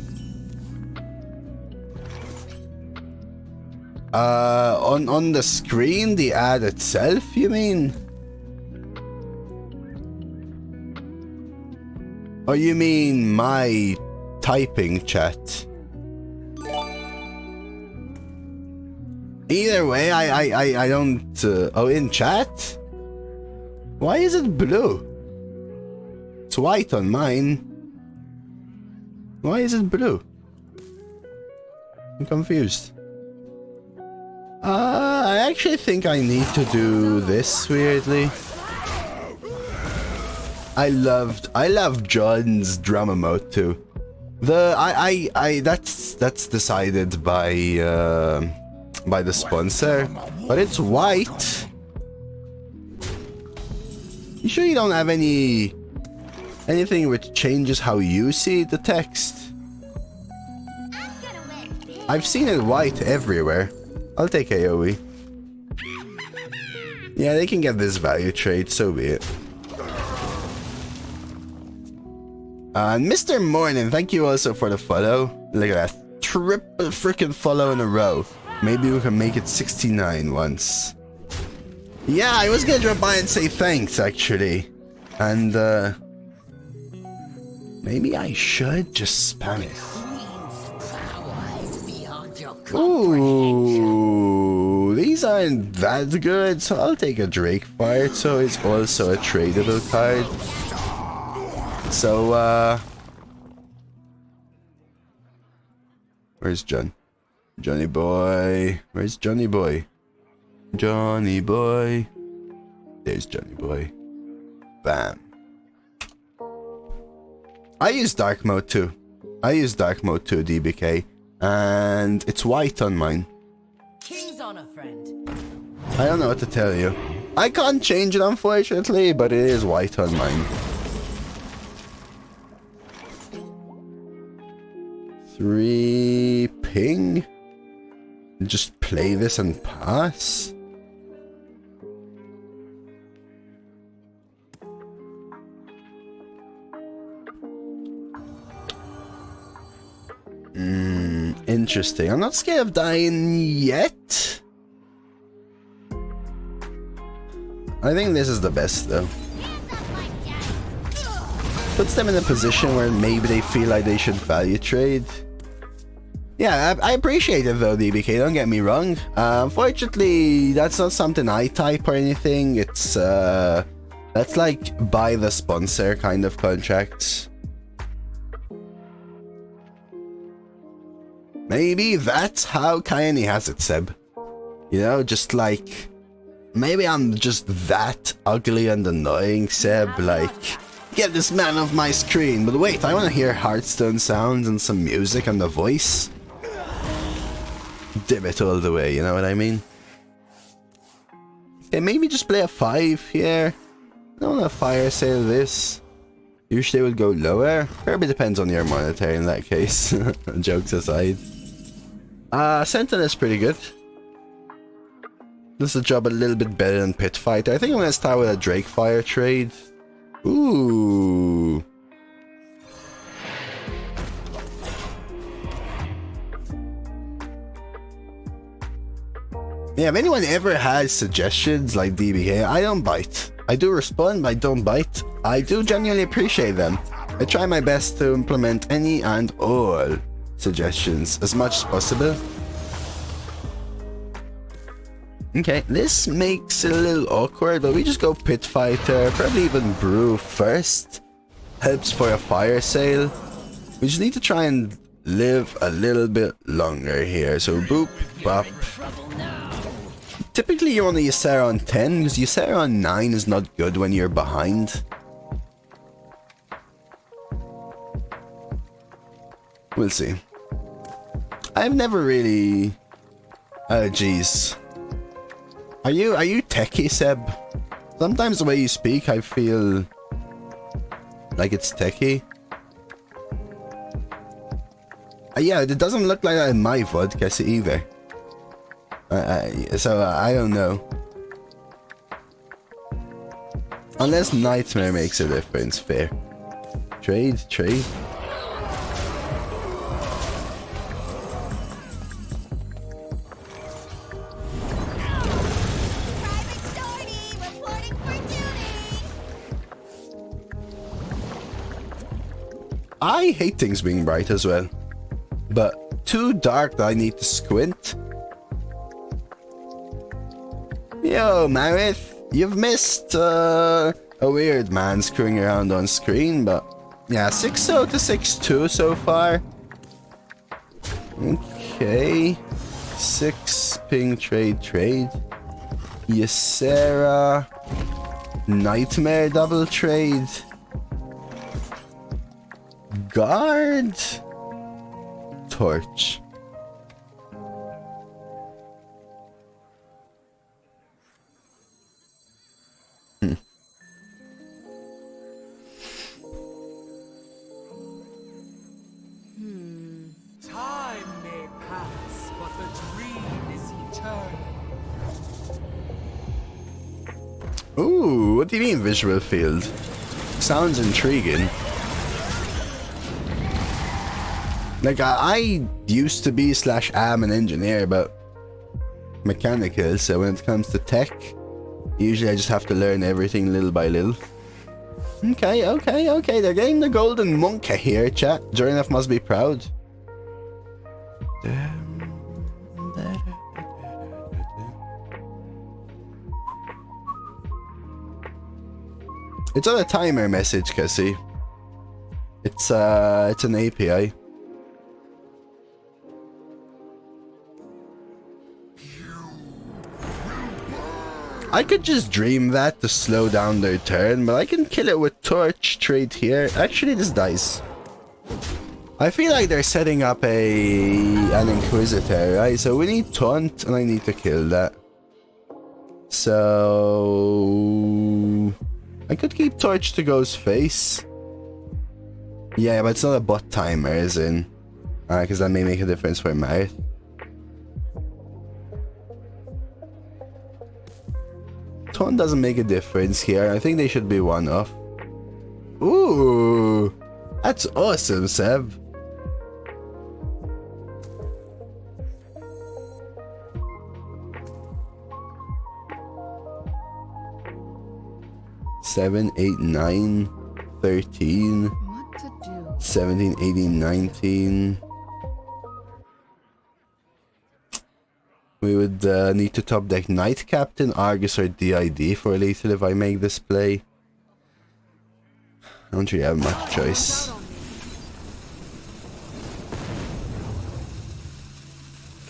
On the screen, the ad itself, you mean? Or you mean my typing chat? Either way, I don't... oh, in chat? Why is it blue? It's white on mine. Why is it blue? I'm confused. I actually think I need to do this weirdly. I love John's drama mode too. That's decided by the sponsor, but it's white. You sure you don't have anything which changes how you see the text? I've seen it white everywhere. I'll take AoE. Yeah, they can get this value trade, so be it. And Mr. Morning, thank you also for the follow. Look at that. Triple freaking follow in a row. Maybe we can make it 69 once. Yeah, I was gonna drop by and say thanks, actually. And, maybe I should just spam it. Ooh, these aren't that good, so I'll take a Drake Fire. So it's also a tradable card. So, where's John? Johnny boy. Where's Johnny boy? Johnny boy. There's Johnny boy. Bam. I use dark mode too. DBK. And it's white on mine. King's honor, friend. I don't know what to tell you. I can't change it, unfortunately, but it is white on mine. 3 ping? Just play this and pass? Interesting. I'm not scared of dying yet. I think this is the best though. Puts them in a position where maybe they feel like they should value trade. Yeah, I appreciate it though, DBK, don't get me wrong. Unfortunately, that's not something I type or anything. It's, that's like by the sponsor kind of contracts. Maybe that's how Kaini has it, Seb. You know, just like... Maybe I'm just that ugly and annoying, Seb, like... Get this man off my screen. But wait, I want to hear Hearthstone sounds and some music and the voice. Dim it all the way, you know what I mean? Okay, maybe just play a 5 here. I don't want to fire sale this. Usually it would go lower. Probably depends on your monetary in that case. Jokes aside. Sentinel is pretty good. This is a job a little bit better than Pit Fighter. I think I'm going to start with a Drake Fire trade. Ooh. Yeah, if anyone ever has suggestions like DBK, I don't bite. I do respond, but I don't bite. I do genuinely appreciate them. I try my best to implement any and all suggestions as much as possible. Okay, this makes it a little awkward, but we just go Pit Fighter, probably even Brew first. Helps for a fire sale. We just need to try and live a little bit longer here. So boop, bop. Typically you want to Ysera on 10, because Ysera on 9 is not good when you're behind. We'll see. I've never really... Oh jeez. Are you techie, Seb? Sometimes the way you speak, I feel like it's techie. Yeah, it doesn't look like that in my vodcast either. So I don't know. Unless Nightmare makes a difference, fair. Trade. I hate things being bright as well, but too dark that I need to squint. Yo, Marith, you've missed a weird man screwing around on screen, but yeah, 6-0 to 6-2 so far. Okay, 6 ping trade. Ysera, Nightmare double trade. Guard, Torch. Time may pass, but the dream is eternal. Ooh, what do you mean visual field? Sounds intriguing. Like, I used to be / am an engineer, but mechanical, so when it comes to tech, usually I just have to learn everything little by little. Okay, they're getting the golden monkey here, chat. Jornef must be proud. It's on a timer message, Cassie. It's an API. I could just dream that to slow down their turn, but I can kill it with Torch trade here. Actually, this dies. I feel like they're setting up an Inquisitor, right? So we need Taunt, and I need to kill that. So... I could keep Torch to Ghost face. Yeah, but it's not a bot timer, as in. Because that may make a difference for Marith. Taunt doesn't make a difference here. I think they should be one off. Ooh, that's awesome, Seb. Seven, 8, 9, 13. What to do? 17, 18, 19. We would need to top deck Knight Captain, Argus, or DID for lethal if I make this play. I don't really have much choice.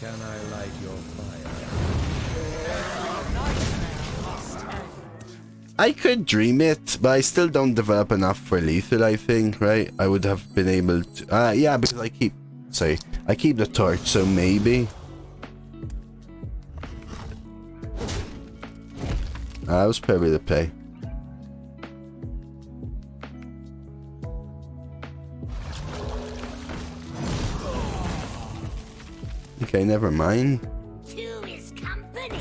Can I light your fire? I could dream it, but I still don't develop enough for lethal, I think, right? I would have been able to... yeah, because I keep the torch, so maybe... that was probably the play. Okay, never mind. Two is company.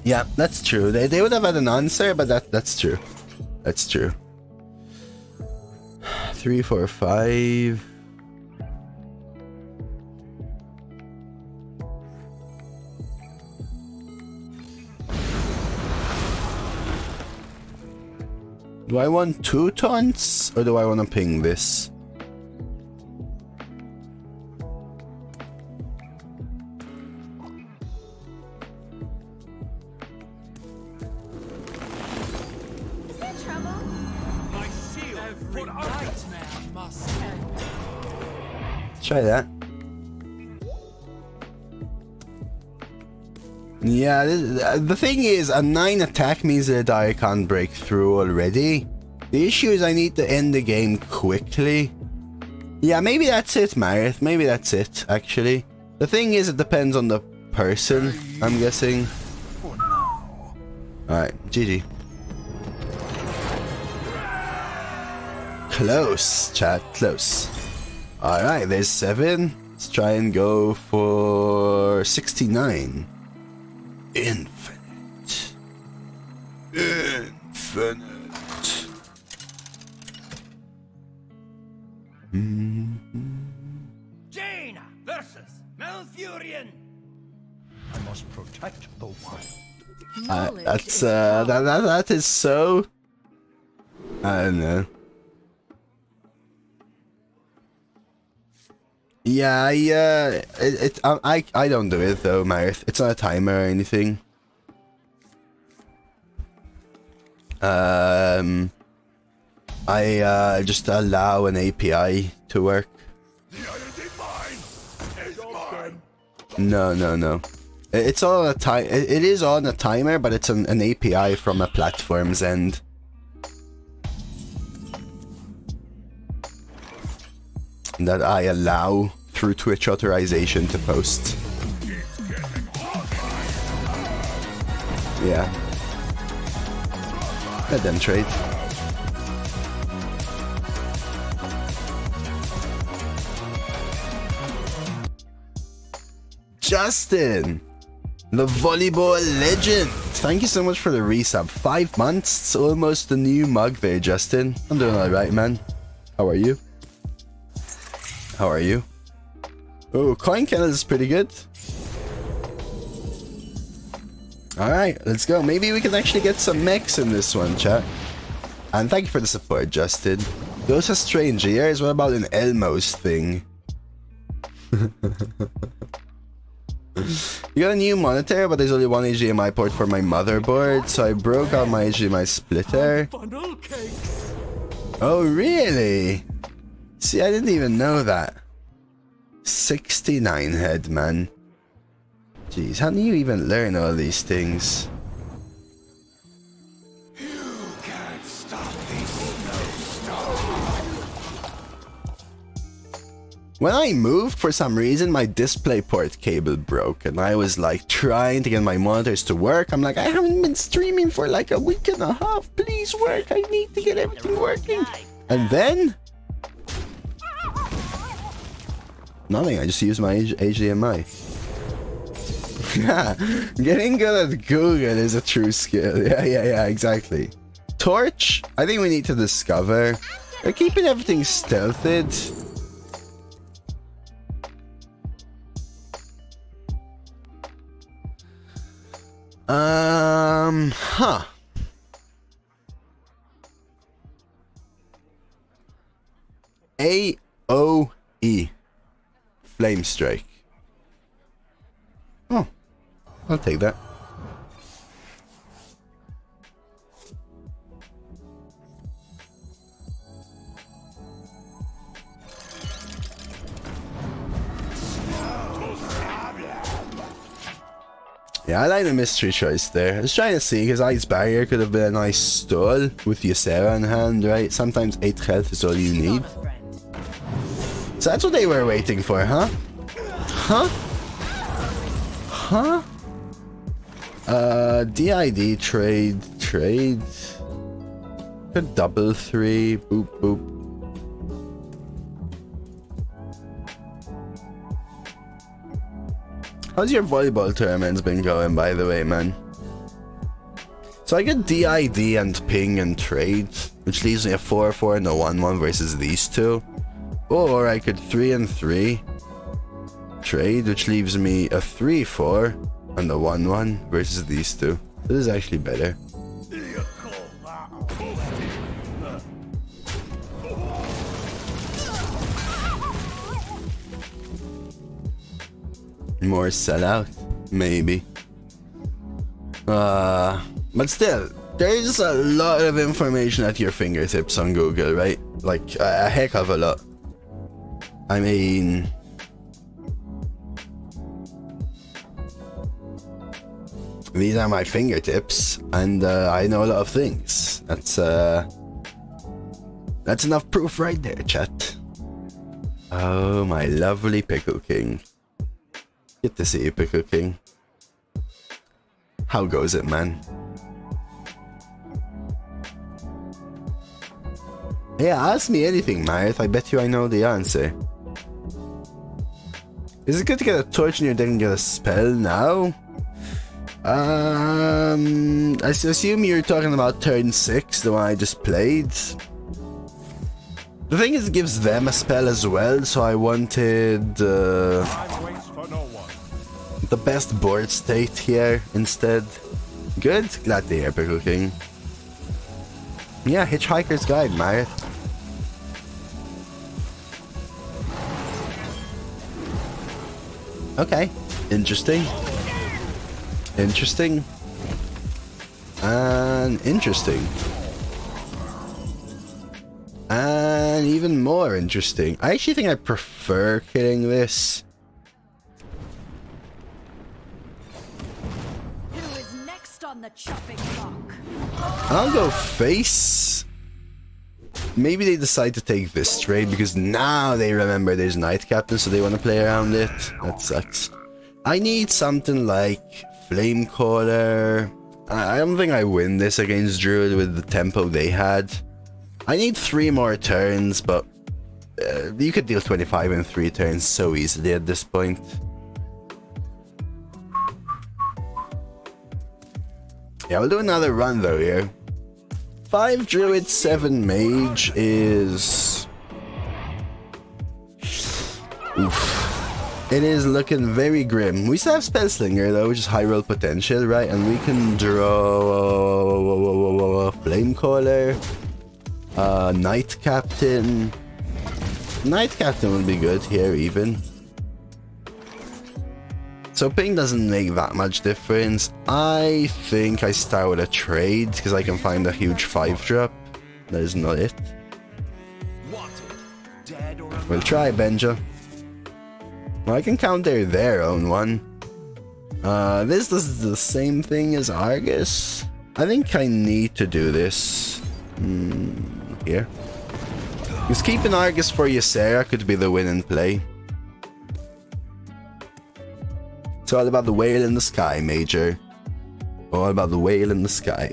Yeah, that's true. They would have had an answer, but that's true. That's true. 3, 4, 5. Do I want 2 taunts or do I want to ping this? Is there trouble? My shield. Every nightmare must end. Try that. Yeah, the thing is, a 9 attack means that I can't break through already. The issue is I need to end the game quickly. Yeah, maybe that's it, Marith. Maybe that's it, actually. The thing is, it depends on the person, I'm guessing. Alright, GG. Close, chat, close. Alright, there's 7. Let's try and go for 69. Infinite. Jaina versus Malfurion. I must protect the wild. That is so. I don't know. Yeah, I don't do it though, Marith. It's not a timer or anything. I just allow an API to work. The identity mine is mine. No. It's on a time. It is on a timer, but it's an API from a platform's end. That I allow through Twitch authorization to post. Yeah. Let them trade. Justin, the volleyball legend. Thank you so much for the resub. 5 months. It's almost a new mug there, Justin. I'm doing alright, man. How are you? How are you? Oh, coin kennel is pretty good. Alright, let's go. Maybe we can actually get some mechs in this one, chat. And thank you for the support, Justin. Those are strange ears. What about an Elmo's thing? You got a new monitor, but there's only one HDMI port for my motherboard, so I broke out my HDMI splitter. Funnel cakes. Oh, really? See, I didn't even know that. 69 head, man. Jeez, how do you even learn all these things? Can't stop these When I moved, for some reason, my DisplayPort cable broke, and I was like trying to get my monitors to work. I'm like, I haven't been streaming for like a week and a half. Please work. I need to get everything working. And then nothing. I just use my HDMI. Yeah, getting good at Google is a true skill. Yeah, exactly. Torch, I think we need to discover. They're keeping everything stealthed. Huh. AOE. Flame Strike. Oh, I'll take that. Yeah, I like the mystery choice there. I was trying to see, because Ice Barrier could have been a nice stall with Ysera in hand, right? Sometimes 8 health is all you need. So that's what they were waiting for, huh? DID trade. Could double 3, boop, boop. How's your volleyball tournaments been going, by the way, man? So I get DID and ping and trade, which leaves me a 4-4 and a 1-1 versus these two. Or I could 3-3 trade, which leaves me a 3-4 and a 1-1 versus these two. This is actually better. More sellout, maybe. But still, there's a lot of information at your fingertips on Google, right? Like, a heck of a lot. I mean... these are my fingertips, and I know a lot of things. That's enough proof right there, chat. Oh, my lovely Pickle King. Good to see you, Pickle King. How goes it, man? Yeah, ask me anything, Marith. I bet you I know the answer. Is it good to get a torch in your deck and get a spell now? I assume you're talking about turn 6, the one I just played. The thing is, it gives them a spell as well, so I wanted the best board state here instead. Good, glad to hear, Pickle King. Yeah, Hitchhiker's Guide, Marith. Okay, interesting. Interesting. And interesting. And even more interesting. I actually think I prefer killing this. Who is next on the chopping block? I'll go face. Maybe they decide to take this trade because now they remember there's Night Captain, so they want to play around it. That sucks. I need something like Flamecaller. I don't think I win this against Druid with the tempo they had. I need 3 more turns, but you could deal 25 in 3 turns so easily at this point. Yeah, we'll do another run though here. 5 Druid, 7 Mage is... oof. It is looking very grim. We still have Spellslinger though, which is high roll potential, right? And we can draw Flamecaller, Night Captain. Night Captain would be good here even. So ping doesn't make that much difference. I think I start with a trade because I can find a huge 5-drop. That is not it. We'll try Benja. Well, I can counter their own one. This is the same thing as Argus. I think I need to do this. Here. Because keeping Argus for Ysera could be the win and play. It's all about the whale in the sky, Major. All about the whale in the sky.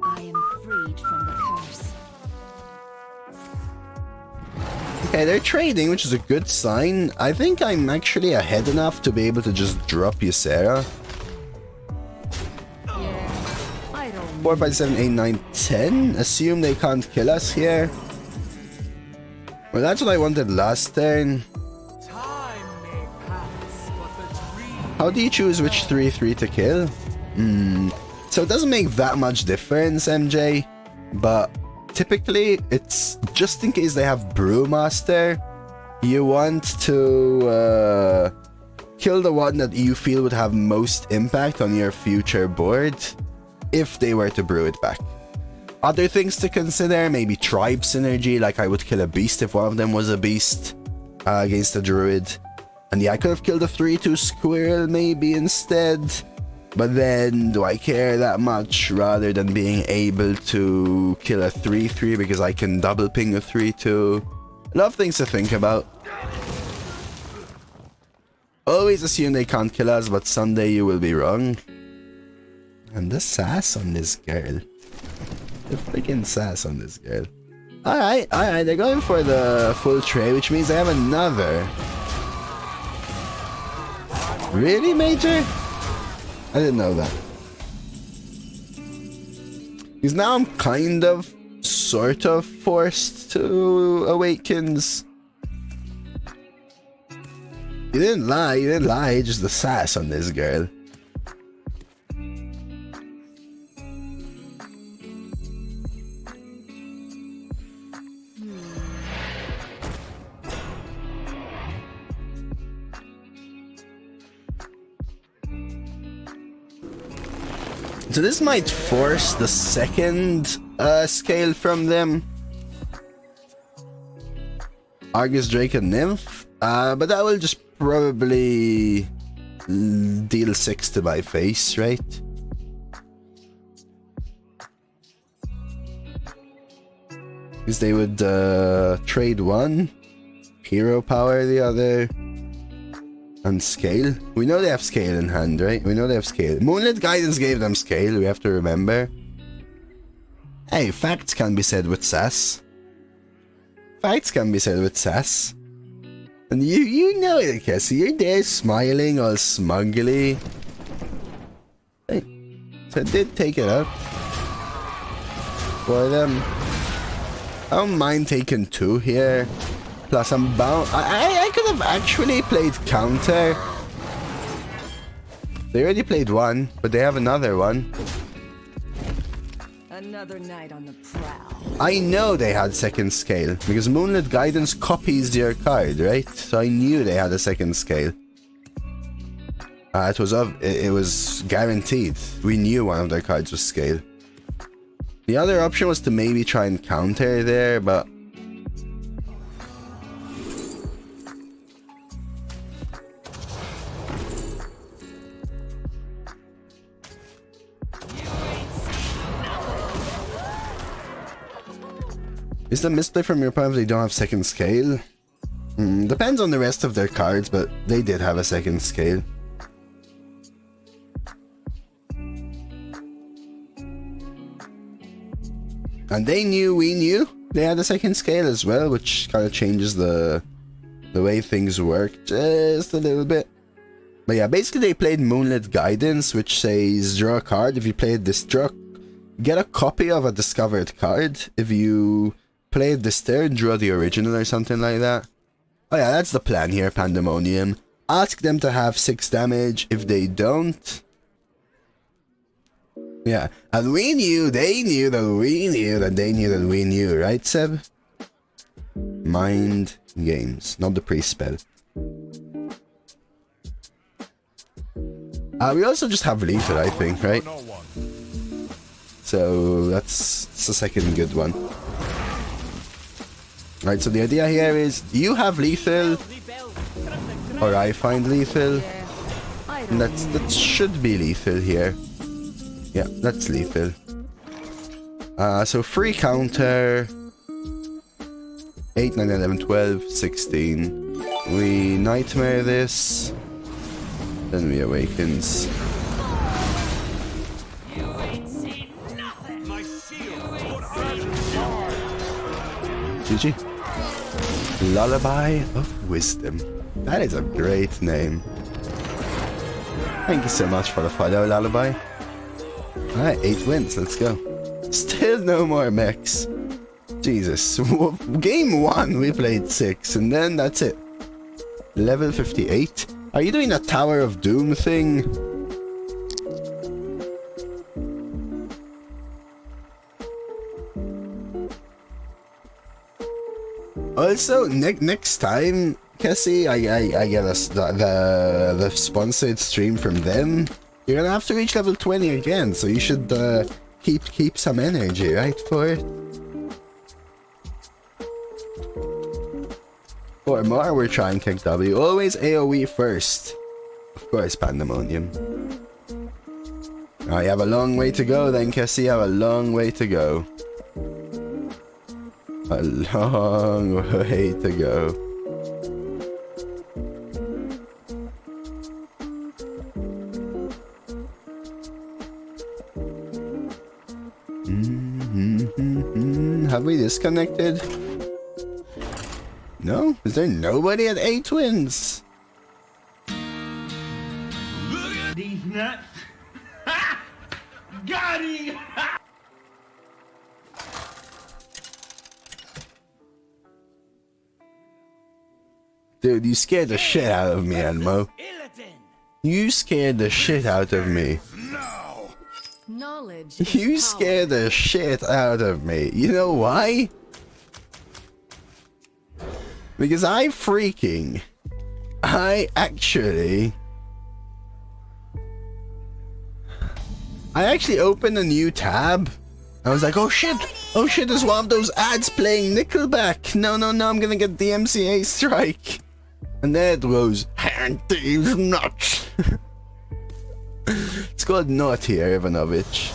I am freed from the curse. Okay, they're trading, which is a good sign. I think I'm actually ahead enough to be able to just drop Ysera. 4, 5, 7, 8, 9, 10. Assume they can't kill us here. Well, that's what I wanted last turn. How do you choose which 3/3 to kill? So it doesn't make that much difference, MJ. But typically, it's just in case they have Brewmaster. You want to kill the one that you feel would have most impact on your future board if they were to brew it back. Other things to consider, maybe tribe synergy, like I would kill a beast if one of them was a beast against a druid. And yeah, I could have killed a 3/2 squirrel maybe instead. But then, do I care that much rather than being able to kill a 3/3 because I can double ping a 3/2? A lot of things to think about. Always assume they can't kill us, but someday you will be wrong. And the sass on this girl. The freaking sass on this girl. Alright, they're going for the full tray, which means they have another Really, Major? I didn't know that. Because now I'm kind of, sort of forced to Awakens. You didn't lie, just the sass on this girl. So this might force the second scale from them. Argus, Drake, and Nymph. But that will just probably deal 6 to my face, right? Because they would trade one, hero power the other, and scale. We know they have scale in hand, right? We know they have scale. Moonlit Guidance gave them scale, we have to remember. Hey, facts can be said with sass. Facts can be said with sass. And you know it, Cassie. You're there smiling all smugly. Hey, so I did take it up for them. I don't mind taking 2 here. Plus I'm bound. I could have actually played counter. They already played 1, but they have another one. Another night on the prowl. I know they had second scale because Moonlit Guidance copies your card, right? So I knew they had a second scale. It was guaranteed. We knew one of their cards was scale. The other option was to maybe try and counter there, but is the misplay from your opponent if they don't have second scale? Depends on the rest of their cards, but they did have a second scale. And they knew, we knew they had a second scale as well, which kind of changes the way things work just a little bit. But yeah, basically they played Moonlit Guidance, which says draw a card. If you played this, get a copy of a discovered card. If you played this turn, draw the original or something like that. Oh yeah, that's the plan here, Pandemonium. Ask them to have 6 damage. If they don't... yeah, and we knew, they knew that we knew that they knew that we knew, right, Seb? Mind games, not the pre-spell. We also just have Lethal, I think, right? So that's the second good one. Right, so the idea here is you have Lethal, or I find Lethal, and that should be Lethal here. Yeah, that's Lethal. So free counter 8, 9, 11, 12, 16. We Nightmare this, then we Awakens. GG. Lullaby of Wisdom. That is a great name. Thank you so much for the follow, Lullaby. Alright, 8 wins, let's go. Still no more mechs. Jesus. Game 1 we played 6, and then that's it. Level 58. Are you doing a Tower of Doom thing? Also, next time, Cassie, I get the sponsored stream from them. You're gonna have to reach level 20 again, so you should keep some energy, right, for it. For more, we're trying Kick W. Always AoE first. Of course, Pandemonium. You have a long way to go then, Cassie. You have a long way to go. A long way to go. Have we disconnected? No? Is there nobody at 8 wins? that. Got him! Dude, you scared the shit out of me, Elmo. You scared the shit out of me. Knowledge. You is scared the shit out of me. You know why? Because I actually opened a new tab. I was like, oh shit, there's one of those ads playing Nickelback. No, I'm gonna get the MCA strike. And then it goes, hand these nuts. It's called Nut here, Ivanovich.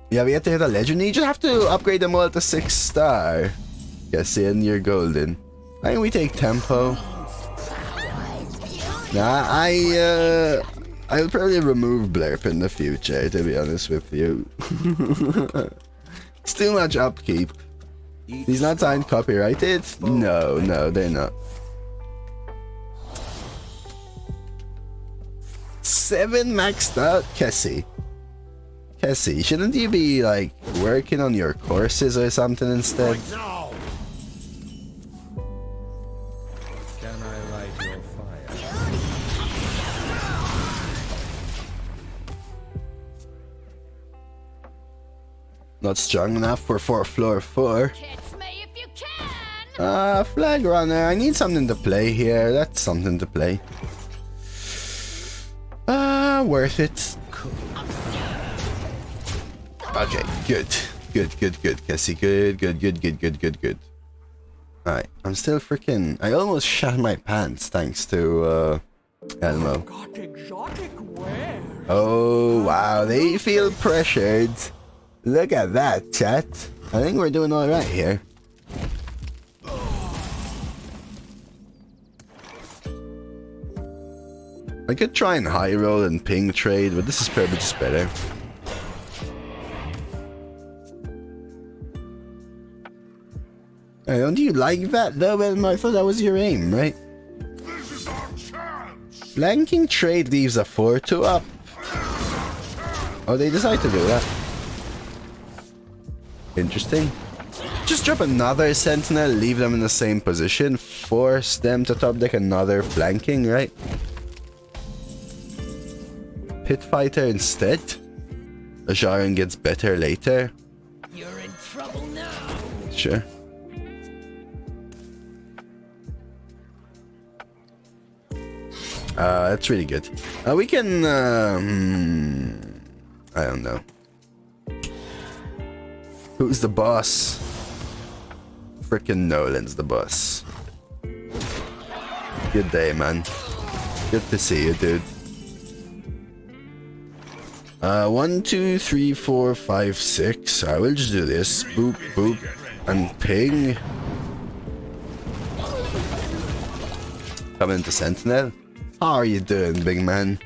Yeah, we have to hit a legend. You just have to upgrade them all to 6-star. Yes, and you're golden. I think we take tempo. Nah, I'll probably remove Blurp in the future, to be honest with you. It's too much upkeep. He's not signed copyrighted? No, they're not. 7 maxed out? Kessie, shouldn't you be, like, working on your courses or something instead? Can I light your fire? Not strong enough for floor 4. Catch me if you can. Flag runner. I need something to play here. That's something to play. Worth it. Okay, good, Cassie. Good. Alright, I'm still freaking. I almost shot my pants thanks to Elmo. Got exotic wares. Oh wow, they feel pressured. Look at that, chat. I think we're doing alright here. I could try and high roll and ping trade, but this is probably just better. Hey, don't you like that though, Elmo? I thought that was your aim, right? This is our chance. Flanking trade leaves a 4-2 up. Oh, they decide to do that. Interesting. Just drop another sentinel, leave them in the same position, force them to top deck another flanking, right? Pit fighter instead. Azsharan gets better later. You're in trouble now. Sure. That's really good. We can I don't know. Who's the boss? Frickin' Nolan's the boss. Good day, man. Good to see you, dude. 1, 2, 3, 4, 5, 6. I will just do this. Boop, boop, and ping. Coming into Sentinel. How are you doing, big man?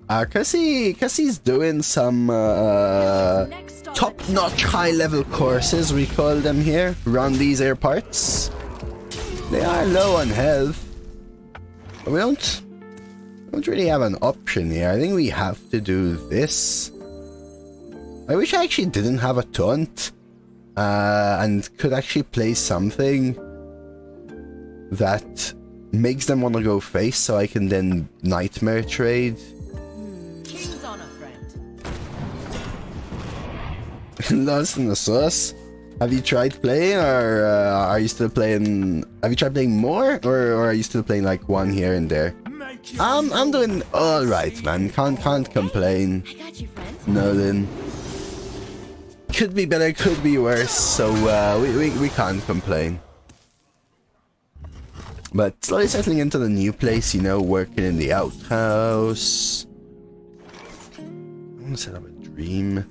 Cassie's doing some top-notch high-level courses, we call them here, around these air parts. They are low on health. But we don't really have an option here. I think we have to do this. I wish I actually didn't have a taunt and could actually play something that makes them want to go face so I can then nightmare trade. King's on a friend. Lost in the sauce. Have you tried playing, or are you still playing? Have you tried playing more, or are you still playing like one here and there? I'm doing all right, man. Can't complain. I got you, friend. Nolan. Could be better, could be worse. So we can't complain. But slowly settling into the new place, you know, working in the outhouse. I want to set up a dream.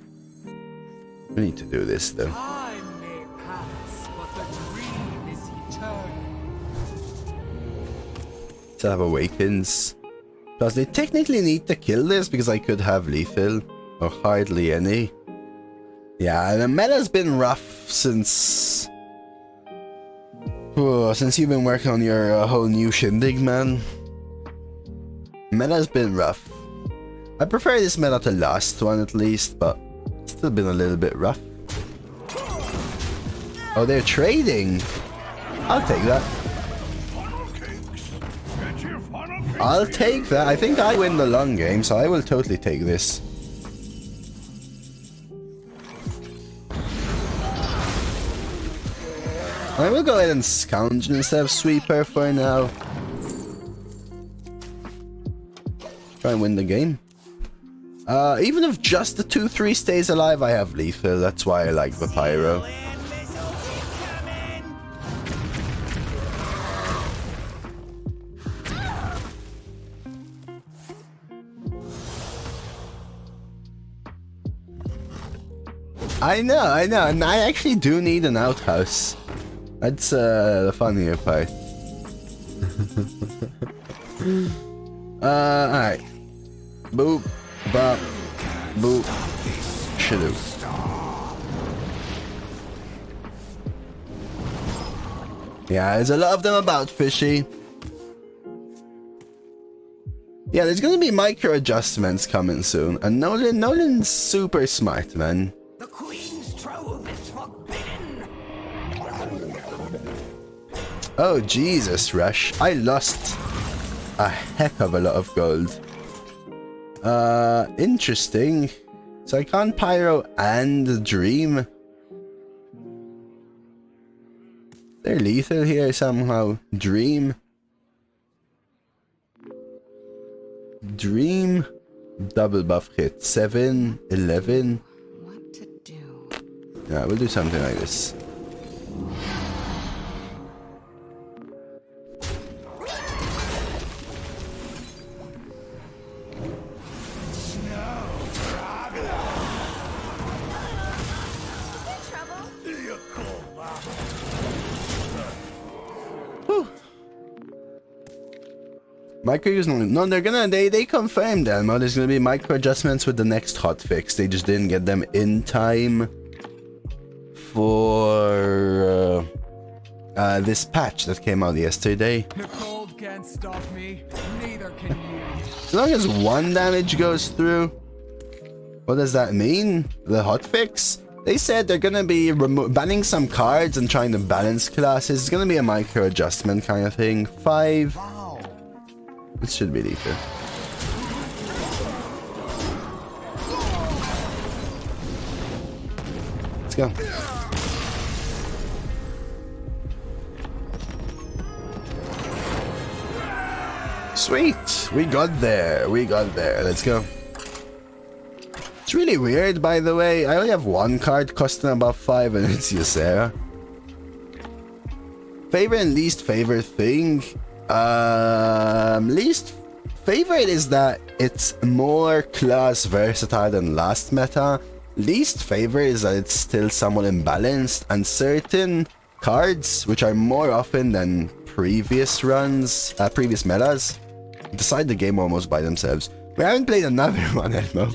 We need to do this though. Time may pass, but the dream is eternal. Set up awakens. Plus they technically need to kill this because I could have lethal. Or hardly any. Yeah, the meta's been rough since... Oh, since you've been working on your whole new shindig, man, meta's been rough. I prefer this meta to last one at least, but it's still been a little bit rough. Oh, they're trading. I'll take that. I'll take that. I think I win the long game, so I will totally take this. I will go ahead and Scoundrel instead of Sweeper for now. Try and win the game. Even if just the 2-3 stays alive, I have lethal. That's why I like the Pyro. I know, and I actually do need an outhouse. That's the funnier part. Alright. Boop, bop, boop, shadoo. Yeah, there's a lot of them about, fishy. Yeah, there's gonna be micro adjustments coming soon, and Nolan's super smart, man. The Queen's trove is forbidden. Oh, Jesus, Rush. I lost a heck of a lot of gold. Interesting. So I can't Pyro and Dream. They're lethal here somehow. Dream. Double buff hit. 7, 11. What to do? Yeah, we'll do something like this. Micro using no, they confirmed Elmo. There's gonna be micro adjustments with the next hotfix. They just didn't get them in time for this patch that came out yesterday. The cold can't stop me, neither can you. As long as one damage goes through. What does that mean? The hotfix? They said they're gonna be banning some cards and trying to balance classes. It's gonna be a micro adjustment kind of thing. 5. It should be lethal. Let's go. Sweet! We got there. Let's go. It's really weird, by the way. I only have one card costing about 5, and it's Ysera. Favorite and least favorite thing? Least favorite is that it's more class versatile than last meta. Least favorite is that it's still somewhat imbalanced, and certain cards, which are more often than previous runs, previous metas, decide the game almost by themselves. We haven't played another one, Elmo.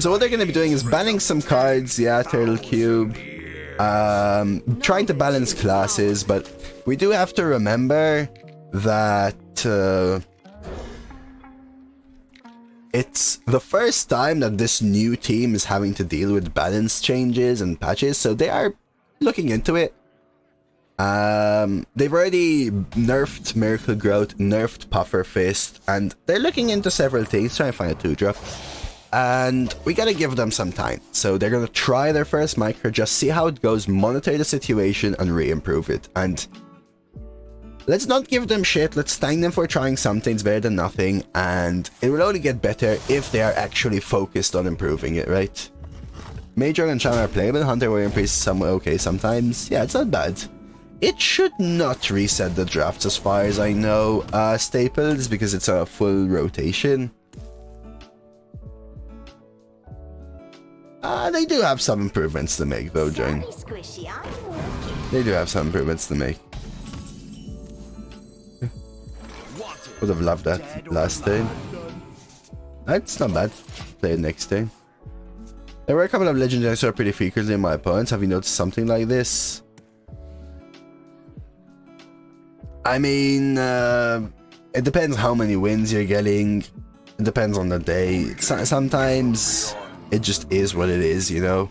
So what they're going to be doing is banning some cards, yeah, Turtle Cube, trying to balance classes, but we do have to remember that it's the first time that this new team is having to deal with balance changes and patches, so they are looking into it. They've already nerfed Miracle Growth, nerfed Puffer Fist, and they're looking into several things, trying to find a 2-drop. And we gotta give them some time. So they're gonna try their first micro, just see how it goes, monitor the situation, and re-improve it. And let's not give them shit, let's thank them for trying something. It's better than nothing, and it will only get better if they are actually focused on improving it, right? Major and Shaman are playable, Hunter Warrior Priest is somewhat okay sometimes. Yeah, it's not bad. It should not reset the drafts as far as I know, Staples, because it's a full rotation. They do have some improvements to make though, Jane. They do have some improvements to make. Would have loved that last turn. That's not bad. Play it next turn. There were a couple of legendaries I saw pretty frequently in my opponents. Have you noticed something like this? I mean, it depends how many wins you're getting. It depends on the day. Sometimes it just is what it is, you know?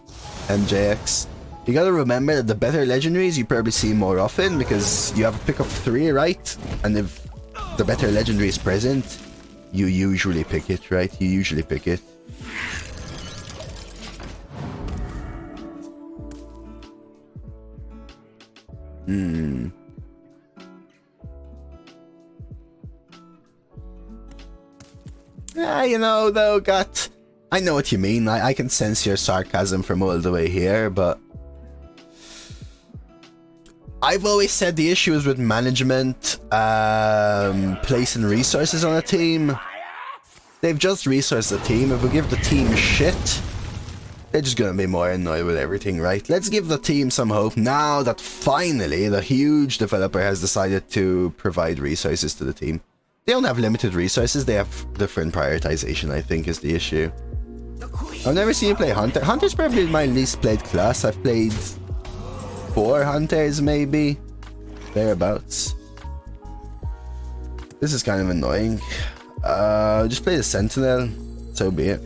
MJX. You gotta remember that the better legendaries you probably see more often because you have a pick of 3, right? And if the better legendary is present, you usually pick it, right? You usually pick it. Yeah, you know, though, Gat, I know what you mean. I can sense your sarcasm from all the way here, but I've always said the issue is with management, placing resources on a team. They've just resourced the team. If we give the team shit, they're just gonna be more annoyed with everything, right? Let's give the team some hope now that finally the huge developer has decided to provide resources to the team. They don't have limited resources, they have different prioritization, I think, is the issue. I've never seen you play Hunter. Hunter's probably my least played class. I've played 4 Hunters, maybe. Thereabouts. This is kind of annoying. Just play the Sentinel. So be it.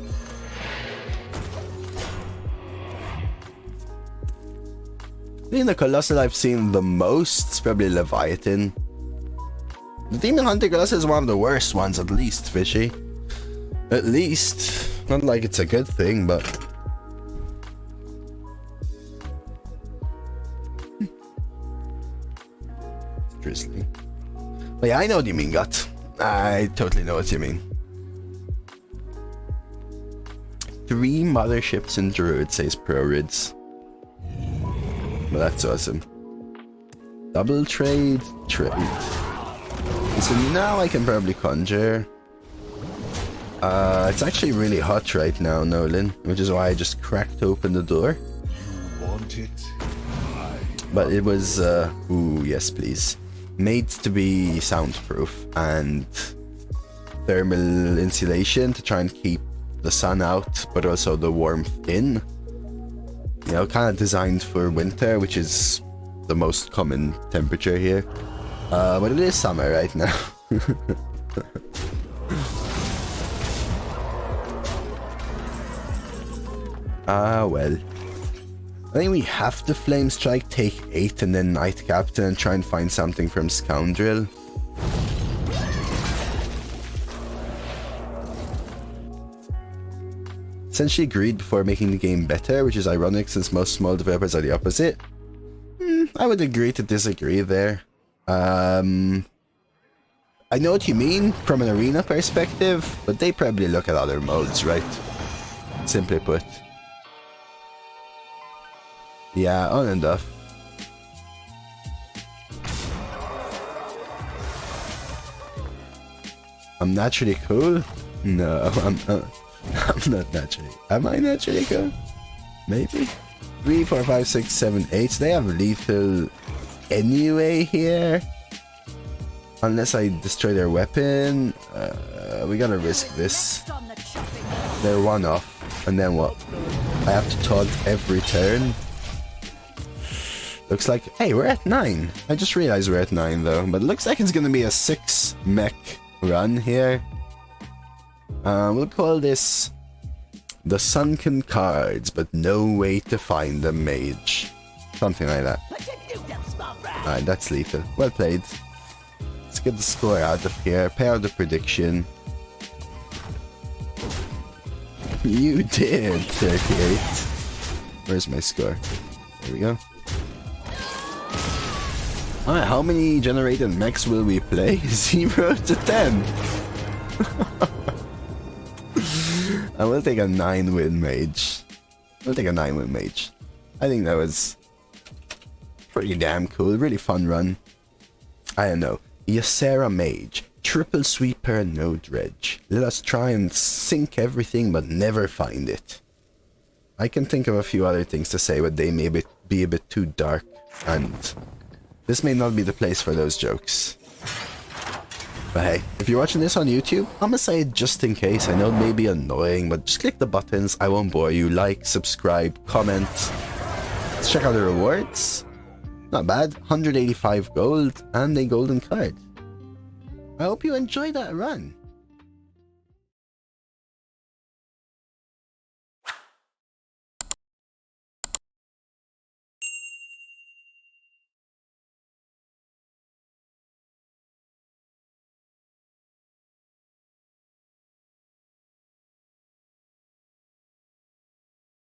I think the Colossal I've seen the most is probably Leviathan. The Demon Hunter Colossal is one of the worst ones, at least, Fishy. At least. Not like it's a good thing, but... Drizzly. But yeah, I know what you mean, Gut. I totally know what you mean. 3 motherships in Druid, says ProRids. Well, that's awesome. Double trade. So now I can probably conjure. It's actually really hot right now, Nolan, which is why I just cracked open the door. You want it? But it was, ooh, yes please. Made to be soundproof and thermal insulation to try and keep the sun out, but also the warmth in. You know, kind of designed for winter, which is the most common temperature here. But it is summer right now. Ah, well. I think we have to Flame Strike, take 8 and then Knight Captain and try and find something from Scoundrel. Essentially agreed before making the game better, which is ironic since most small developers are the opposite. I would agree to disagree there. I know what you mean from an arena perspective, but they probably look at other modes, right? Simply put. Yeah, on and off. I'm naturally cool? No, I'm not naturally. Am I naturally cool? Maybe? 3, 4, 5, 6, 7, 8. They have lethal anyway here. Unless I destroy their weapon. We gotta risk this. They're 1 off. And then what? I have to taunt every turn. Looks like... Hey, we're at 9. I just realized we're at 9 though. But it looks like it's gonna be a 6 mech run here. We'll call this the Sunken Cards, but no way to find the Mage. Something like that. Alright, that's lethal. Well played. Let's get the score out of here. Pay out the prediction. You did! 38. Where's my score? There we go. Alright, how many generated mechs will we play? 0 to 10. I will take a 9-win mage. I'll take a 9-win mage. I think that was pretty damn cool. Really fun run. I don't know. Ysera Mage. Triple Sweeper, no Dredge. Let us try and sink everything but never find it. I can think of a few other things to say, but they may be a bit too dark. And this may not be the place for those jokes. But hey, if you're watching this on YouTube, I'm gonna say it just in case. I know it may be annoying, but just click the buttons. I won't bore you. Like, subscribe, comment. Let's check out the rewards. Not bad. 185 gold and a golden card. I hope you enjoyed that run.